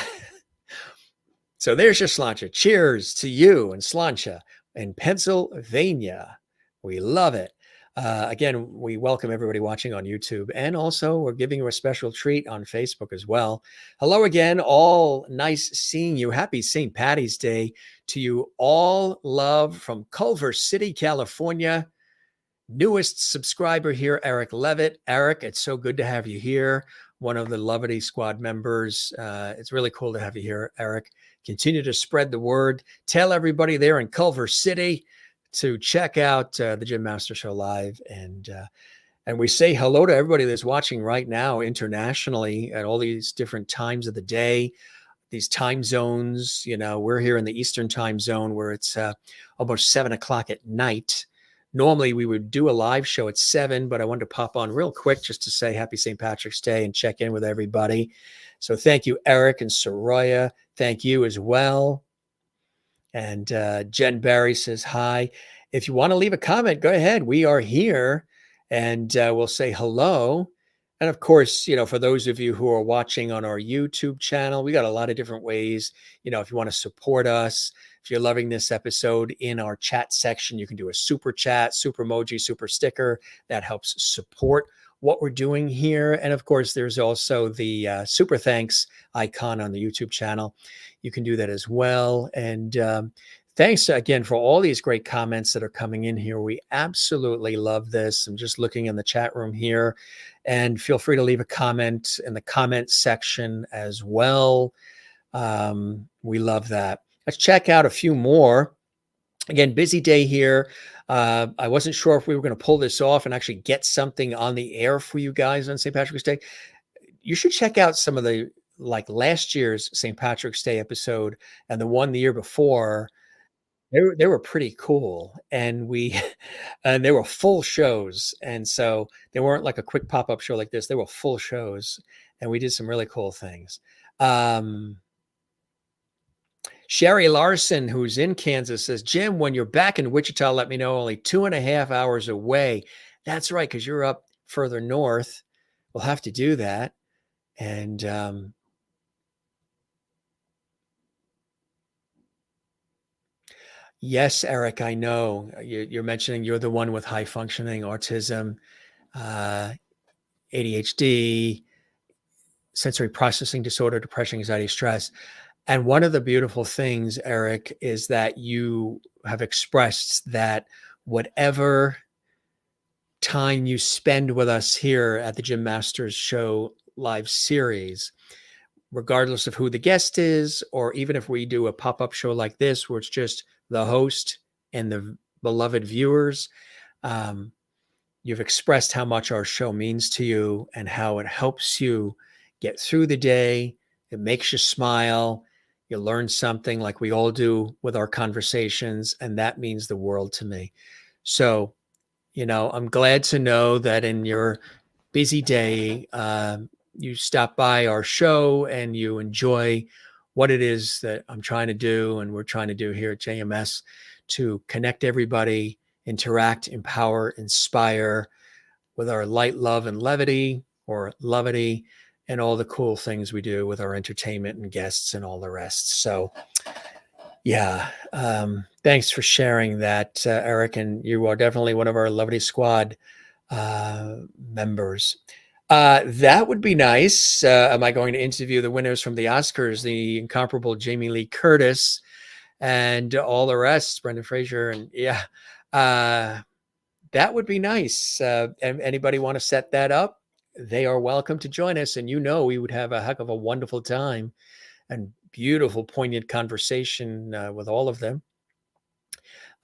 so there's your slancha. Cheers to you and slancha in Pennsylvania. We love it. Again, we welcome everybody watching on YouTube, and also we're giving you a special treat on Facebook as well. Hello again, all nice seeing you. Happy St. Patty's Day to you all. Love from Culver City, California. Newest subscriber here, Eric Levitt. Eric, it's so good to have you here. One of the Lovity Squad members. It's really cool to have you here, Eric. Continue to spread the word. Tell everybody there in Culver City to check out the Jim Master Show live, and we say hello to everybody that's watching right now internationally at all these different times of the day, these time zones. You know, we're here in the Eastern time zone where it's almost 7 o'clock at night. Normally we would do a live show at 7, but I wanted to pop on real quick just to say happy St. Patrick's Day and check in with everybody. So thank you, Eric and Soraya. Thank you as well. And Jen Barry says hi. If you want to leave a comment, go ahead. We are here, and we'll say hello. And of course, for those of you who are watching on our YouTube channel, we got a lot of different ways. If you want to support us, if you're loving this episode, in our chat section, you can do a super chat, super emoji, super sticker. That helps support what we're doing here. And of course, there's also the super thanks icon on the YouTube channel. You can do that as well. And thanks again for all these great comments that are coming in here. We absolutely love this. I'm just looking in the chat room here, and feel free to leave a comment in the comment section as well. We love that. Let's check out a few more. Again, busy day here. I wasn't sure if we were going to pull this off and actually get something on the air for you guys on St. Patrick's Day. You should check out some of the, like last year's St. Patrick's Day episode and the one the year before. They were pretty cool, and and they were full shows, and so they weren't like a quick pop-up show like this. They were full shows, and we did some really cool things. Sherry Larson, who's in Kansas, says, Jim, when you're back in Wichita, let me know. Only 2.5 hours away. That's right, because you're up further north. We'll have to do that. And yes, Eric, I know you're mentioning you're the one with high functioning autism, ADHD, sensory processing disorder, depression, anxiety, stress. And one of the beautiful things, Eric, is that you have expressed that whatever time you spend with us here at the Jim Masters Show live series, regardless of who the guest is, or even if we do a pop-up show like this, where it's just the host and the beloved viewers, you've expressed how much our show means to you and how it helps you get through the day. It makes you smile. You learn something like we all do with our conversations, and that means the world to me. So, I'm glad to know that in your busy day, you stop by our show and you enjoy what it is that I'm trying to do and we're trying to do here at JMS to connect everybody, interact, empower, inspire with our light, love, and levity, or levity, and all the cool things we do with our entertainment and guests and all the rest. So, yeah, thanks for sharing that, Eric. And you are definitely one of our Levity Squad members. That would be nice. Am I going to interview the winners from the Oscars, the incomparable Jamie Lee Curtis and all the rest, Brendan Fraser? And yeah, that would be nice. Anybody want to set that up? They are welcome to join us. And we would have a heck of a wonderful time and beautiful, poignant conversation with all of them.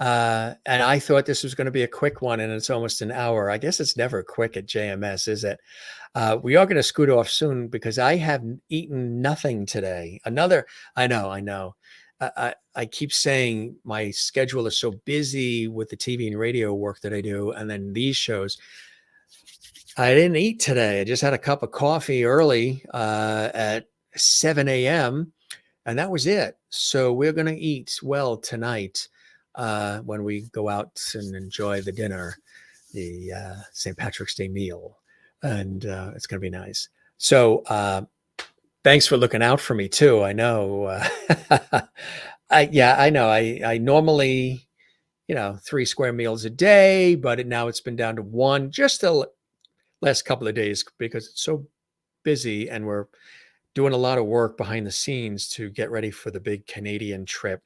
And I thought this was going to be a quick one, and it's almost an hour. I guess it's never quick at JMS, is it? We are going to scoot off soon because I have eaten nothing today. I know. I keep saying my schedule is so busy with the TV and radio work that I do, and then these shows. I didn't eat today. I just had a cup of coffee early at 7 a.m. and that was it. So we're going to eat well tonight when we go out and enjoy the dinner, the St. Patrick's Day meal, and it's going to be nice. So thanks for looking out for me too. I know. I know. I normally, 3 square meals a day, but now it's been down to one just the last couple of days because it's so busy and we're doing a lot of work behind the scenes to get ready for the big Canadian trip.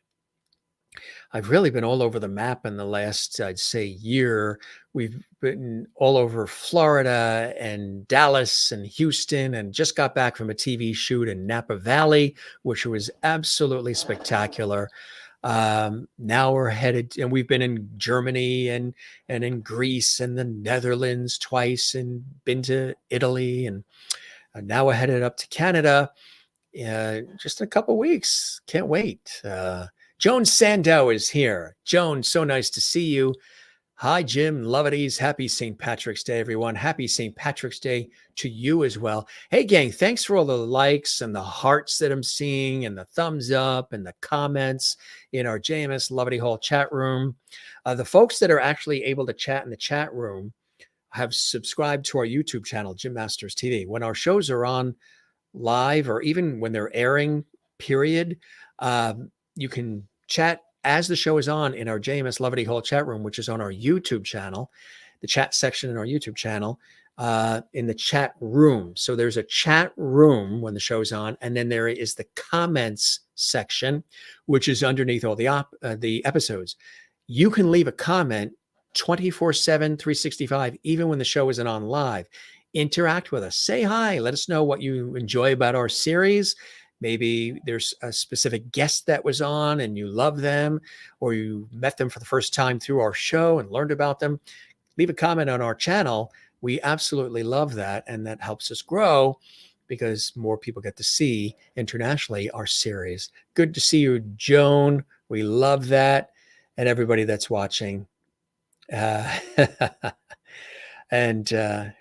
I've really been all over the map in the last, I'd say, year. We've been all over Florida and Dallas and Houston, and just got back from a TV shoot in Napa Valley, which was absolutely spectacular. Now we're headed, and we've been in Germany and in Greece and the Netherlands twice, and been to Italy, and now we're headed up to Canada. Just in a couple weeks. Can't wait. Joan Sandow is here. Joan, so nice to see you. Hi, Jim. Lovities. Happy St. Patrick's Day, everyone. Happy St. Patrick's Day to you as well. Hey, gang, thanks for all the likes and the hearts that I'm seeing and the thumbs up and the comments in our JMS Lovity Hall chat room. The folks that are actually able to chat in the chat room have subscribed to our YouTube channel, Jim Masters TV. When our shows are on live or even when they're airing, period, you can chat as the show is on in our JMS Lovity Hall chat room, which is on our YouTube channel, the chat section in our YouTube channel, in the chat room. So there's a chat room when the show's on, and then there is the comments section, which is underneath all the episodes. You can leave a comment 24/7, 365, even when the show isn't on live. Interact with us. Say hi. Let us know what you enjoy about our series. Maybe there's a specific guest that was on and you love them, or you met them for the first time through our show and learned about them. Leave a comment on our channel. We absolutely love that. And that helps us grow because more people get to see internationally our series. Good to see you, Joan. We love that. And everybody that's watching. And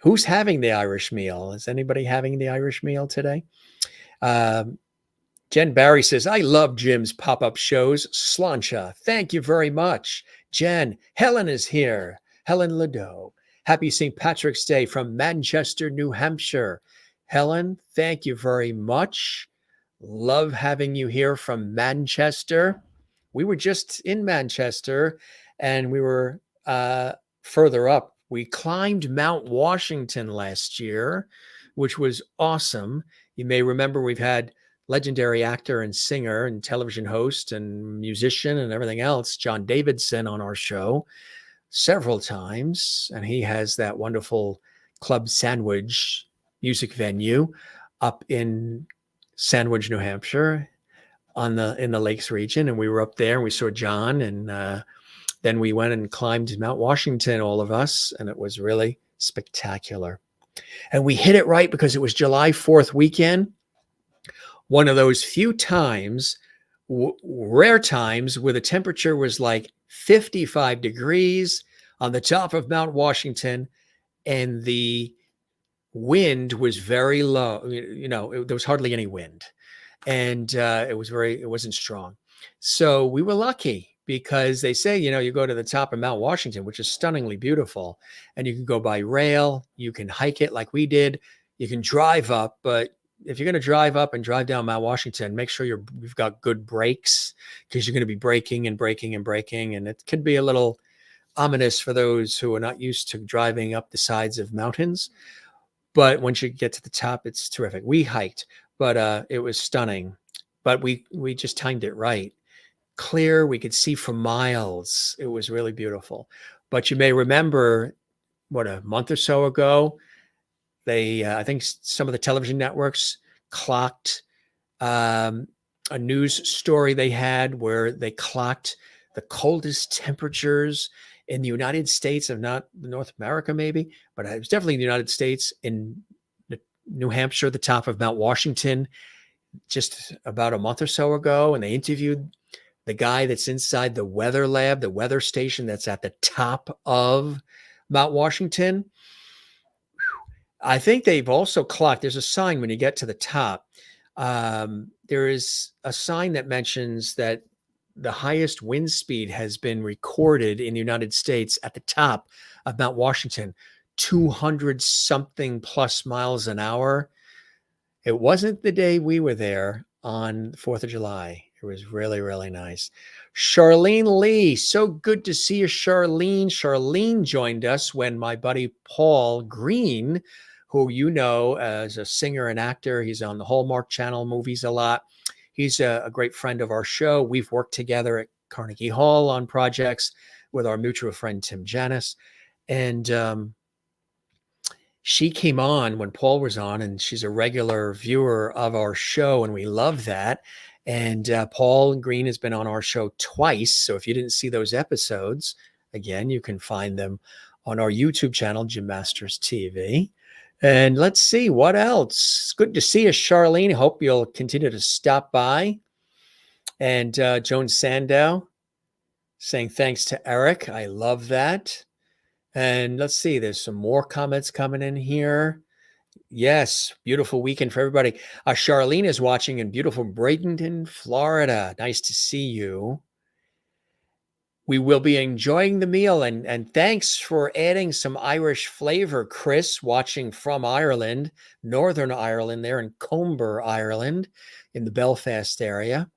who's having the Irish meal? Is anybody having the Irish meal today? Jen Barry says, I love Jim's pop-up shows. Slancha, thank you very much. Jen, Helen is here. Helen Ladeau. Happy St. Patrick's Day from Manchester, New Hampshire. Helen, thank you very much. Love having you here from Manchester. We were just in Manchester and we were further up. We climbed Mount Washington last year, which was awesome. You may remember we've had legendary actor and singer and television host and musician and everything else, John Davidson, on our show several times. And he has that wonderful Club Sandwich music venue up in Sandwich, New Hampshire in the Lakes region. And we were up there and we saw John, and then we went and climbed Mount Washington, all of us, and it was really spectacular. And we hit it right because it was July 4th weekend. One of those few times, rare times, where the temperature was like 55 degrees on the top of Mount Washington and the wind was very low. There was hardly any wind, and it wasn't strong. So we were lucky because they say, you go to the top of Mount Washington, which is stunningly beautiful, and you can go by rail, you can hike it like we did, you can drive up, but if you're going to drive up and drive down Mount Washington, make sure you've got good brakes, because you're going to be braking and braking and braking. And it could be a little ominous for those who are not used to driving up the sides of mountains. But once you get to the top, it's terrific. We hiked, but it was stunning. But we just timed it right. Clear, we could see for miles. It was really beautiful. But you may remember, a month or so ago, I think some of the television networks clocked a news story they had where they clocked the coldest temperatures in the United States, if not North America, maybe, but it was definitely the United States in New Hampshire, the top of Mount Washington, just about a month or so ago. And they interviewed the guy that's inside the weather lab, the weather station that's at the top of Mount Washington. I think they've also clocked, there's a sign when you get to the top. There is a sign that mentions that the highest wind speed has been recorded in the United States at the top of Mount Washington, 200 something plus miles an hour. It wasn't the day we were there on the 4th of July. It was really, really nice. Charlene Lee, so good to see you, Charlene. Charlene joined us when my buddy Paul Green, who you know as a singer and actor, he's on the Hallmark Channel movies a lot. He's a great friend of our show. We've worked together at Carnegie Hall on projects with our mutual friend, Tim Janis. And she came on when Paul was on, and she's a regular viewer of our show, and we love that. And Paul Green has been on our show twice. So if you didn't see those episodes, again, you can find them on our YouTube channel, Jim Masters TV. And let's see what else. It's good to see you, Charlene. Hope you'll continue to stop by. And Joan Sandow saying thanks to Eric. I love that. And let's see, there's some more comments coming in here. Yes, beautiful weekend for everybody. Charlene is watching in beautiful Bradenton, Florida. Nice to see you. We will be enjoying the meal, and thanks for adding some Irish flavor, Chris, watching from Ireland, Northern Ireland, there in Comber, Ireland, in the Belfast area.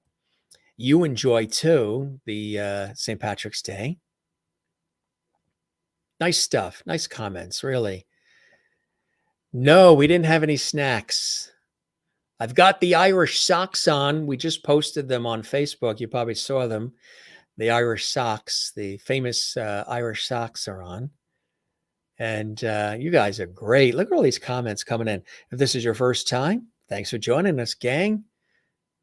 You enjoy too the St. Patrick's Day. Nice stuff. Nice comments, really. No, we didn't have any snacks. I've got the Irish socks on. We just posted them on Facebook. You probably saw them. The Irish socks, the famous Irish socks are on. And you guys are great. Look at all these comments coming in. If this is your first time, thanks for joining us, gang.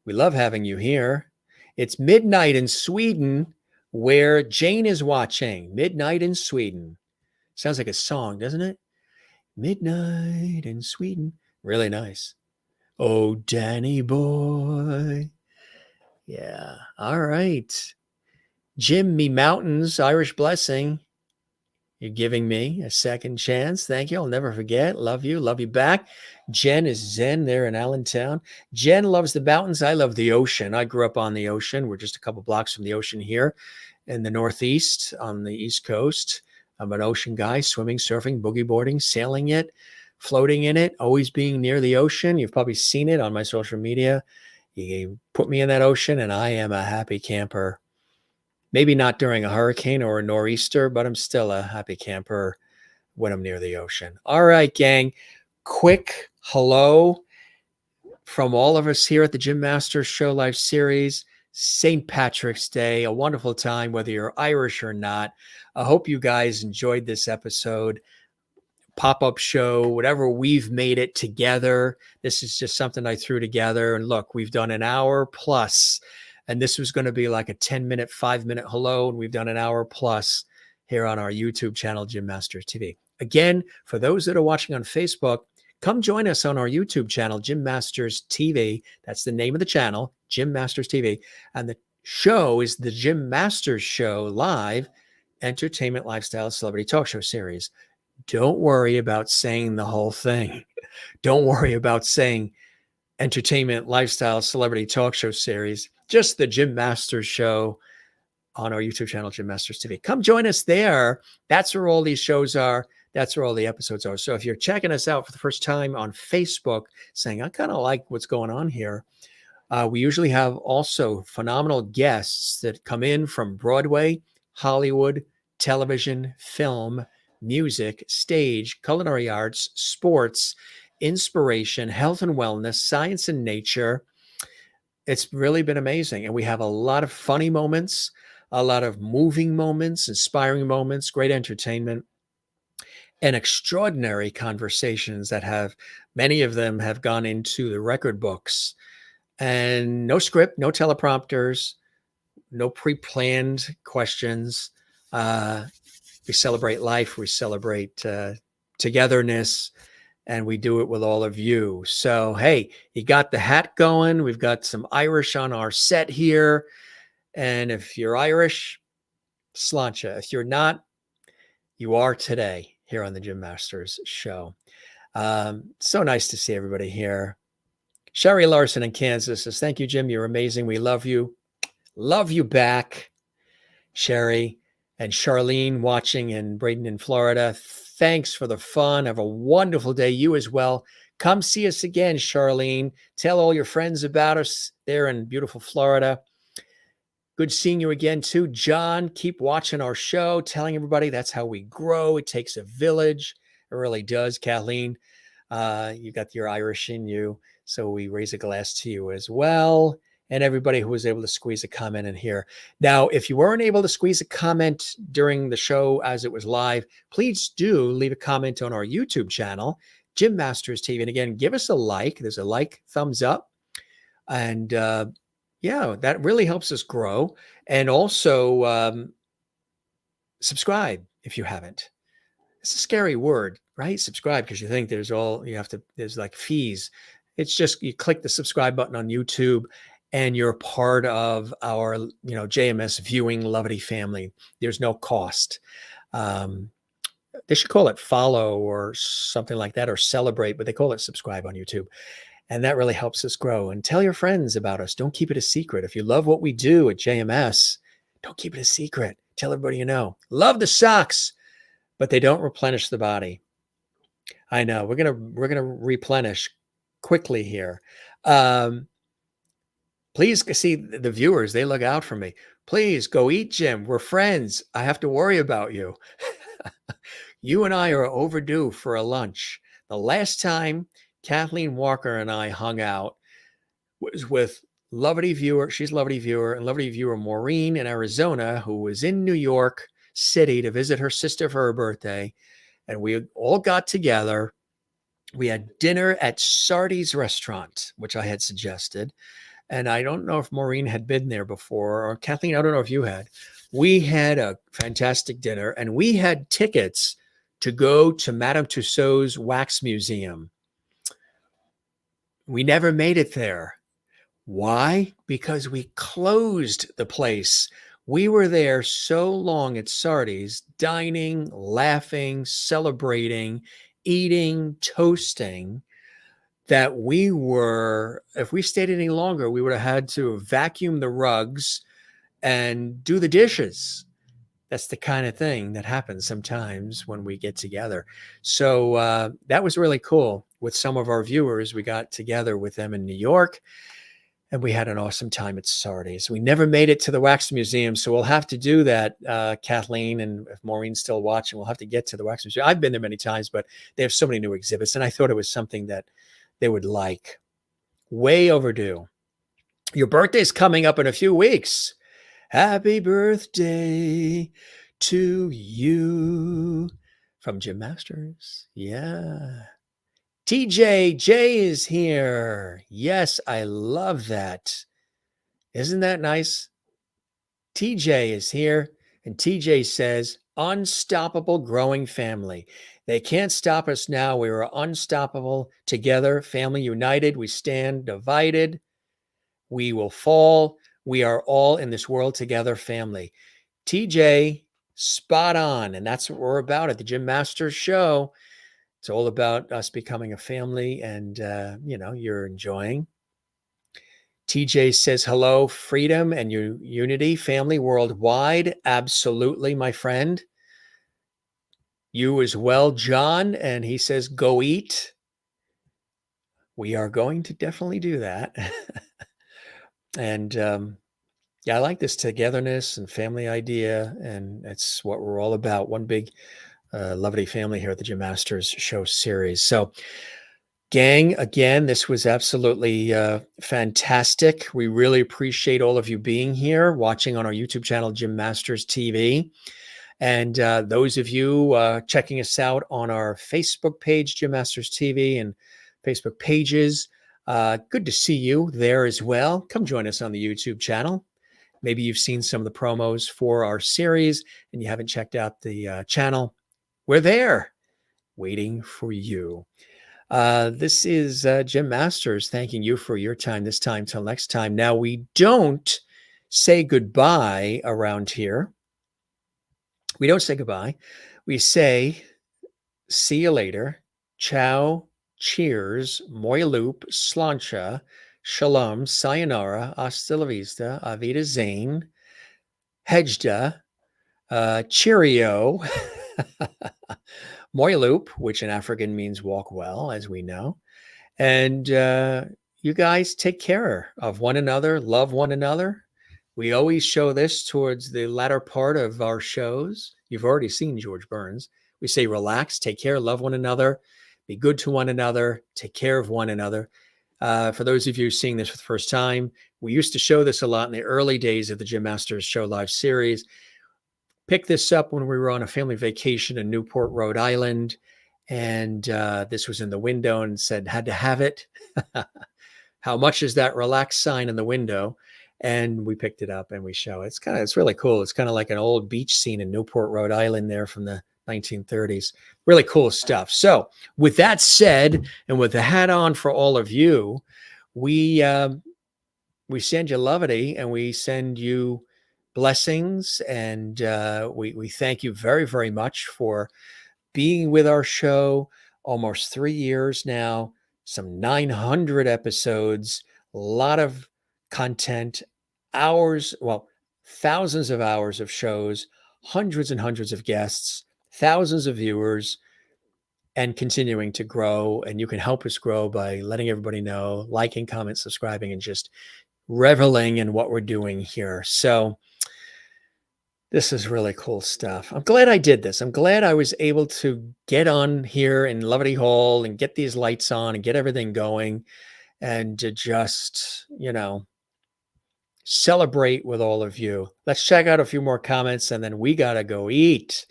We love having you here. It's midnight in Sweden where Jane is watching. Midnight in Sweden. Sounds like a song, doesn't it? Midnight in Sweden. Really nice. Oh, Danny boy. Yeah. All right. Jim Me Mountains, Irish Blessing. You're giving me a second chance. Thank you. I'll never forget. Love you. Love you back. Jen is Zen there in Allentown. Jen loves the mountains. I love the ocean. I grew up on the ocean. We're just a couple blocks from the ocean here in the Northeast on the East Coast. I'm an ocean guy, swimming, surfing, boogie boarding, sailing it, floating in it, always being near the ocean. You've probably seen it on my social media. You put me in that ocean and I am a happy camper. Maybe not during a hurricane or a nor'easter, but I'm still a happy camper when I'm near the ocean. All right, gang. Quick hello from all of us here at the Jim Masters Show Live Series. St. Patrick's Day, a wonderful time, whether you're Irish or not. I hope you guys enjoyed this episode, pop-up show, whatever we've made it together. This is just something I threw together. And look, we've done an hour plus, and this was going to be like a 10-minute, 5-minute hello. And we've done an hour plus here on our YouTube channel, Jim Masters TV. Again, for those that are watching on Facebook, come join us on our YouTube channel, Jim Masters TV. That's the name of the channel, Jim Masters TV. And the show is the Jim Masters Show Live, Entertainment, Lifestyle, Celebrity Talk Show Series. Don't worry about saying the whole thing. Don't worry about saying Entertainment, Lifestyle, Celebrity Talk Show Series. Just the Jim Masters Show on our YouTube channel, Jim Masters TV. Come join us there. That's where all these shows are. That's where all the episodes are. So if you're checking us out for the first time on Facebook, saying, I kind of like what's going on here, we usually have also phenomenal guests that come in from Broadway, Hollywood, television, film, music, stage, culinary arts, sports, inspiration, health and wellness, science and nature. It's really been amazing. And we have a lot of funny moments, a lot of moving moments, inspiring moments, great entertainment, and extraordinary conversations that have, many of them have gone into the record books. And no script, no teleprompters. no pre-planned questions. We celebrate life. We celebrate togetherness, and we do it with all of you. So, hey, you got the hat going. We've got some Irish on our set here. And if you're Irish, sláinte. If you're not, you are today here on the Jim Masters Show. So nice to see everybody here. Sherry Larson in Kansas says, thank you, Jim. You're amazing. We love you. Love you back, Sherry. And Charlene watching in Braden in Florida. Thanks for the fun. Have a wonderful day. You as well. Come see us again, Charlene. Tell all your friends about us there in beautiful Florida. Good seeing you again, too. John, keep watching our show, telling everybody that's how we grow. It takes a village. It really does. Kathleen, you got your Irish in you. So we raise a glass to you as well. And everybody who was able to squeeze a comment in here. Now, if you weren't able to squeeze a comment during the show as it was live, please do leave a comment on our YouTube channel, Jim Masters TV. And again, give us a like. There's a like, thumbs up. And yeah, that really helps us grow. And also subscribe if you haven't. It's a scary word, right? Subscribe, because you think there's like fees. It's just you click the subscribe button on YouTube and you're part of our, JMS viewing Lovity family. There's no cost. They should call it follow or something like that, or celebrate, but they call it subscribe on YouTube. And that really helps us grow. And tell your friends about us. Don't keep it a secret. If you love what we do at JMS, don't keep it a secret. Tell everybody you know. Love the socks, but they don't replenish the body. I know. We're gonna replenish quickly here. Please see the viewers. They look out for me. Please go eat, Jim. We're friends. I have to worry about you. You and I are overdue for a lunch. The last time Kathleen Walker and I hung out was with Lovity Viewer. She's Lovity Viewer, and Lovity Viewer Maureen in Arizona, who was in New York City to visit her sister for her birthday. And we all got together. We had dinner at Sardi's restaurant, which I had suggested. And I don't know if Maureen had been there before, or Kathleen, I don't know if you had. We had a fantastic dinner, and we had tickets to go to Madame Tussauds Wax Museum. We never made it there. Why? Because we closed the place. We were there so long at Sardi's, dining, laughing, celebrating, eating, toasting, that if we stayed any longer, we would have had to vacuum the rugs and do the dishes. That's the kind of thing that happens sometimes when we get together. So that was really cool. With some of our viewers, we got together with them in New York, and we had an awesome time at Sardi's. We never made it to the Wax Museum, so we'll have to do that, Kathleen, and if Maureen's still watching, we'll have to get to the Wax Museum. I've been there many times, but they have so many new exhibits, and I thought it was something that they would like. Way overdue. Your birthday's coming up in a few weeks. Happy birthday to you from Jim Masters. Yeah. Jay is here. Yes, I love that. Isn't that nice? TJ is here, and TJ says, unstoppable growing family. They can't stop us now. We are unstoppable together, family united. We stand divided. We will fall. We are all in this world together, family. TJ, spot on. And that's what we're about at the Jim Masters Show. It's all about us becoming a family, and, you're enjoying. TJ says, hello, freedom and unity, family worldwide. Absolutely, my friend. You as well, John. And he says, go eat. We are going to definitely do that. And yeah, I like this togetherness and family idea. And that's what we're all about. One big lovely family here at the Jim Masters Show series. So, gang, again, this was absolutely fantastic. We really appreciate all of you being here, watching on our YouTube channel, Jim Masters TV. And those of you checking us out on our Facebook page, Jim Masters TV, and Facebook pages, good to see you there as well. Come join us on the YouTube channel. maybe you've seen some of the promos for our series and you haven't checked out the channel, we're there waiting for you. This is Jim Masters thanking you for your time this time. Till next time. Now, we don't say goodbye around here. We don't say goodbye. We say see you later. Ciao, cheers, moi loop, slancha, shalom, sayonara, hasta la vista, avida zain, hejda, cheerio, moi loop, which in African means walk well, as we know. And you guys take care of one another, love one another. We always show this towards the latter part of our shows. You've already seen George Burns. We say, relax, take care, love one another, be good to one another, take care of one another. For those of you seeing this for the first time, we used to show this a lot in the early days of the Jim Masters Show Live series. Picked this up when we were on a family vacation in Newport, Rhode Island. And this was in the window and said, had to have it. How much is that relax sign in the window? And we picked it up and we show it. It's really cool. It's kind of like an old beach scene in Newport, Rhode Island there from the 1930s. Really cool stuff. So with that said, and with the hat on for all of you, we send you levity and we send you blessings. And we thank you very, very much for being with our show almost 3 years now, some 900 episodes, a lot of content, thousands of hours of shows, hundreds and hundreds of guests, thousands of viewers, and continuing to grow. And you can help us grow by letting everybody know, liking, comment, subscribing, and just reveling in what we're doing here. So this is really cool stuff. I'm glad I did this. I'm glad I was able to get on here in Levity Hall and get these lights on and get everything going and to just, celebrate with all of you. Let's check out a few more comments and then we got to go eat.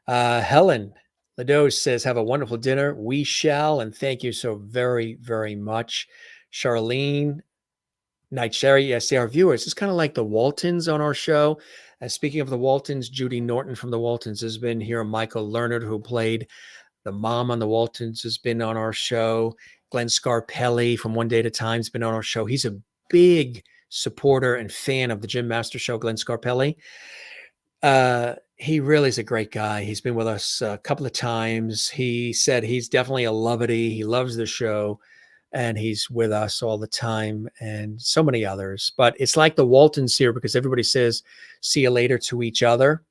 Helen Lados says, have a wonderful dinner. We shall. And thank you so very, very much. Charlene Night Sherry, yes, they are viewers. It's kind of like the Waltons on our show. Speaking of the Waltons, Judy Norton from the Waltons has been here. Michael Lerner, who played the mom on the Waltons, has been on our show. Glenn Scarpelli from One Day at a Time has been on our show. He's a big supporter and fan of the Jim Master Show, Glenn Scarpelli. He really is a great guy. He's been with us a couple of times. He said he's definitely a lovity. He loves the show. And he's with us all the time and so many others. But it's like the Waltons here because everybody says, see you later to each other.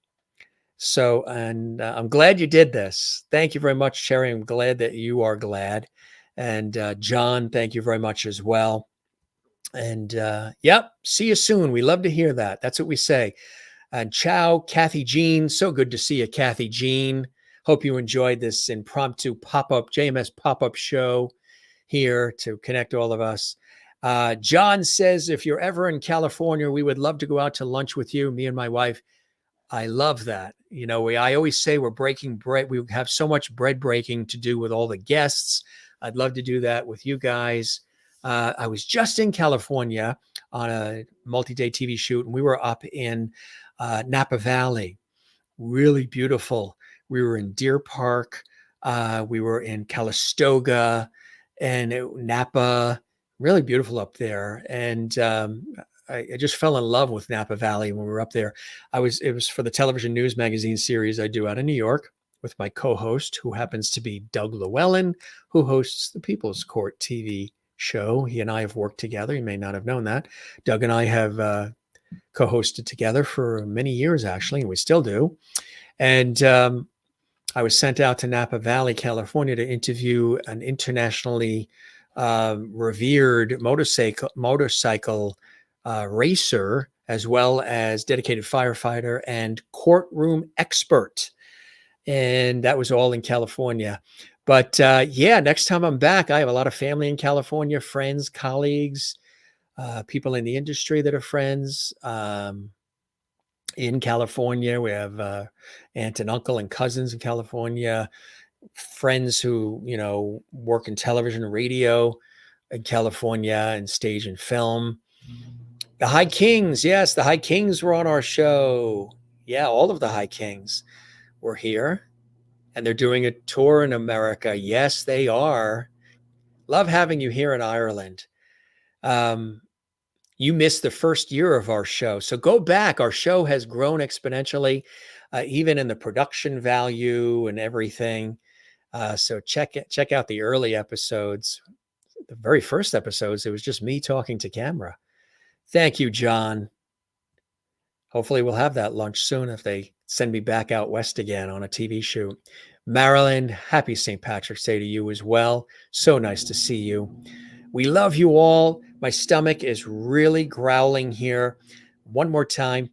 So, and I'm glad you did this. Thank you very much, Sherry. I'm glad that you are glad. And John, thank you very much as well. And yep, see you soon. We love to hear that. That's what we say. And ciao, Kathy Jean. So good to see you, Kathy Jean. Hope you enjoyed this impromptu pop-up, JMS pop-up show here to connect all of us. John says, if you're ever in California, we would love to go out to lunch with you, me and my wife. I love that. I always say we're breaking bread. We have so much bread breaking to do with all the guests. I'd love to do that with you guys. I was just in California on a multi-day TV shoot, and we were up in Napa Valley. Really beautiful. We were in Deer Park. We were in Calistoga and Napa, really beautiful up there. And I just fell in love with Napa Valley when we were up there. It was for the television news magazine series I do out of New York with my co-host, who happens to be Doug Llewellyn, who hosts the People's Court TV show. He and I have worked together. You may not have known that. Doug and I have co-hosted together for many years, actually, and we still do. And I was sent out to Napa Valley, California, to interview an internationally revered motorcycle racer, as well as dedicated firefighter and courtroom expert. And that was all in California. But yeah, next time I'm back, I have a lot of family in California, friends, colleagues, people in the industry that are friends. In California, we have aunt and uncle and cousins in California, friends who, work in television and radio in California and stage and film. The High Kings. Yes, the High Kings were on our show. Yeah, all of the High Kings were here, and they're doing a tour in America. Yes, they are. Love having you here in Ireland. Um, you missed the first year of our show. So go back. Our show has grown exponentially, even in the production value and everything. So check out the early episodes. The very first episodes, it was just me talking to camera. Thank you, John. Hopefully we'll have that lunch soon if they send me back out west again on a TV shoot. Marilyn, happy St. Patrick's Day to you as well. So nice to see you. We love you all. My stomach is really growling here. One more time,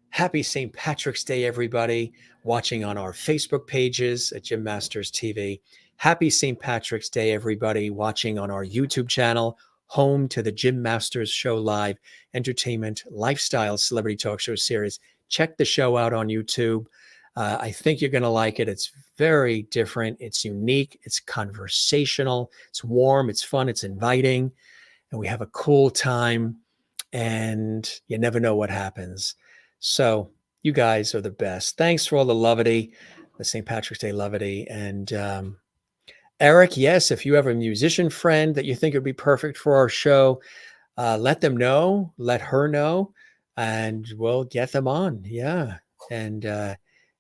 happy St. Patrick's Day, everybody watching on our Facebook pages at Jim Masters TV. Happy St. Patrick's Day, everybody watching on our YouTube channel, home to the Jim Masters Show Live entertainment, lifestyle, celebrity talk show series. Check the show out on YouTube. I think you're going to like it. It's very different. It's unique. It's conversational. It's warm. It's fun. It's inviting. And we have a cool time. And you never know what happens. So you guys are the best. Thanks for all the levity, the St. Patrick's Day levity. And Eric, yes, if you have a musician friend that you think would be perfect for our show, let them know, let her know, and we'll get them on. Yeah. And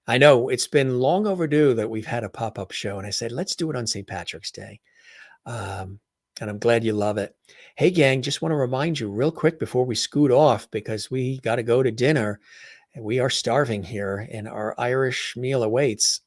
I know it's been long overdue that we've had a pop-up show. And I said, let's do it on St. Patrick's Day. And I'm glad you love it. Hey, gang, just want to remind you real quick before we scoot off, because we got to go to dinner. And we are starving here and our Irish meal awaits.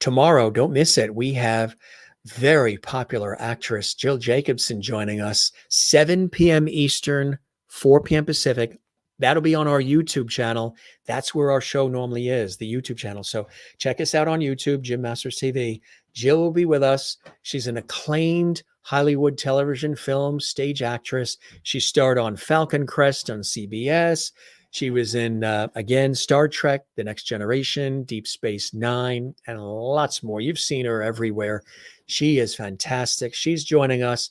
Tomorrow, don't miss it. We have very popular actress Jill Jacobson joining us, 7 p.m. Eastern, 4 p.m. Pacific. That'll be on our YouTube channel. That's where our show normally is, the YouTube channel. So check us out on YouTube, Jim Masters TV. Jill will be with us. She's an acclaimed Hollywood television, film, stage actress. She starred on Falcon Crest on CBS. She was in, again, Star Trek, The Next Generation, Deep Space Nine, and lots more. You've seen her everywhere. She is fantastic. She's joining us.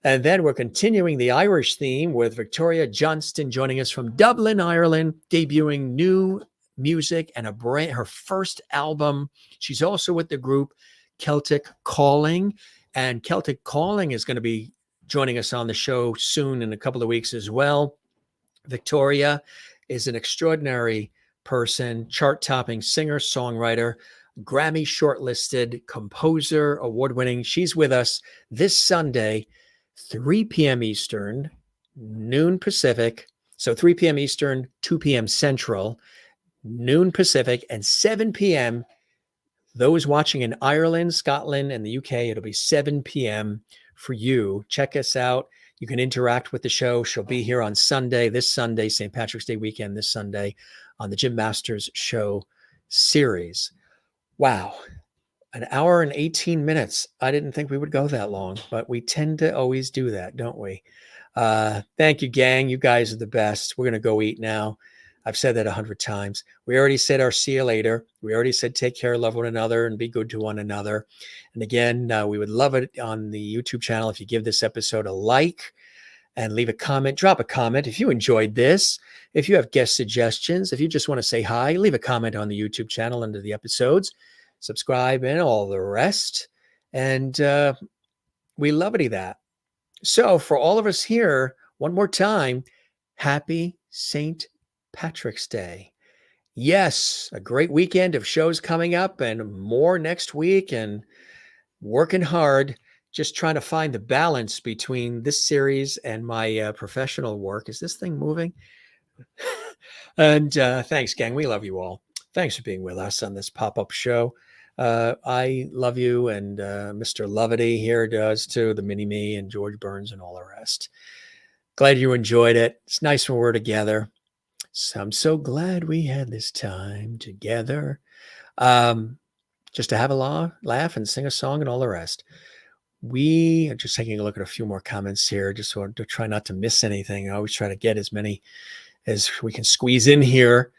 And then we're continuing the Irish theme with Victoria Johnston joining us from Dublin, Ireland, debuting new music and her first album. She's also with the group Celtic Calling. And Celtic Calling is going to be joining us on the show soon in a couple of weeks as well. Victoria is an extraordinary person, chart-topping singer, songwriter, Grammy shortlisted composer, award-winning. She's with us this Sunday, 3 p.m. Eastern, noon Pacific. So 3 p.m. Eastern, 2 p.m. Central, noon Pacific, and 7 p.m. Those watching in Ireland, Scotland, and the UK, it'll be 7 p.m. for you. Check us out. You can interact with the show. She'll be here on Sunday, this Sunday, St. Patrick's Day weekend, this Sunday, on the Jim Masters Show series. Wow. An hour and 18 minutes. I didn't think we would go that long, but we tend to always do that, don't we? Thank you, gang. You guys are the best. We're going to go eat now. I've said that 100 times. We already said our see you later. We already said take care, love one another, and be good to one another. And again, we would love it on the YouTube channel if you give this episode a like and leave a comment. Drop a comment if you enjoyed this. If you have guest suggestions, if you just want to say hi, leave a comment on the YouTube channel under the episodes. Subscribe and all the rest. And we lovey that. So for all of us here, one more time, happy St. Patrick's Day. Yes, a great weekend of shows coming up and more next week, and working hard, just trying to find the balance between this series and my professional work. Is this thing moving? And thanks, gang. We love you all. Thanks for being with us on this pop-up show. I love you, and Mr. Lovety here does too, the mini-me and George Burns and all the rest. Glad you enjoyed it. It's nice when we're together. So I'm so glad we had this time together. Just to have a laugh and sing a song and all the rest. We are just taking a look at a few more comments here, just so to try not to miss anything. I always try to get as many as we can squeeze in here.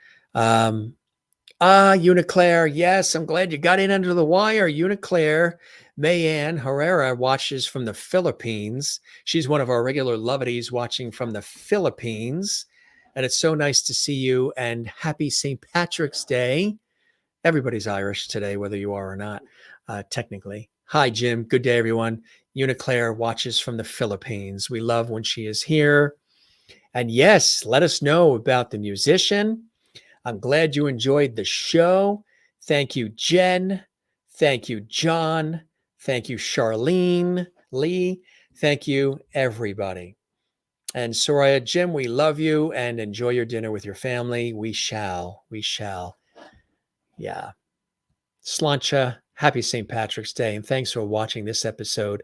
Uniclaire, yes, I'm glad you got in under the wire, Uniclaire. Mayanne Herrera watches from the Philippines. She's one of our regular lovedies watching from the Philippines. And it's so nice to see you, and happy St. Patrick's Day. Everybody's Irish today, whether you are or not, technically. Hi, Jim. Good day, everyone. Uniclaire watches from the Philippines. We love when she is here. And yes, let us know about the musician. I'm glad you enjoyed the show. Thank you, Jen. Thank you, John. Thank you, Charlene, Lee. Thank you, everybody. And Soraya, Jim, we love you, and enjoy your dinner with your family. We shall. We shall. Yeah. Slancha, happy St. Patrick's Day, and thanks for watching this episode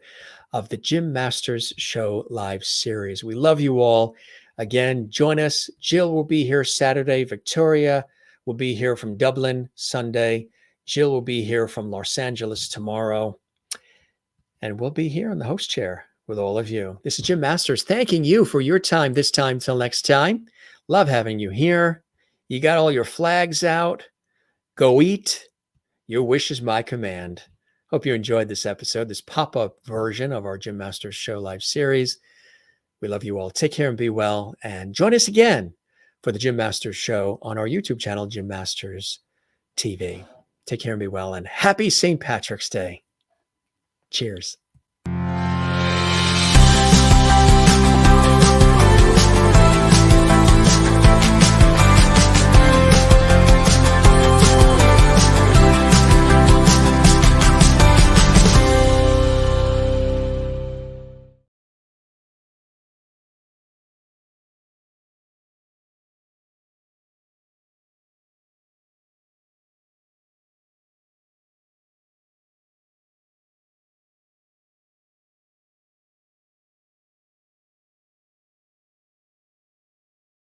of the Jim Masters Show live series. We love you all. Again, join us. Jill will be here Saturday. Victoria will be here from Dublin Sunday. Jill will be here from Los Angeles tomorrow. And we'll be here in the host chair with all of you. This is Jim Masters thanking you for your time this time till next time. Love having you here. You got all your flags out. Go eat. Your wish is my command. Hope you enjoyed this episode, this pop-up version of our Jim Masters Show live series. We love you all. Take care and be well. And join us again for the Jim Masters Show on our YouTube channel, Jim Masters TV. Take care and be well. And happy St. Patrick's Day. Cheers.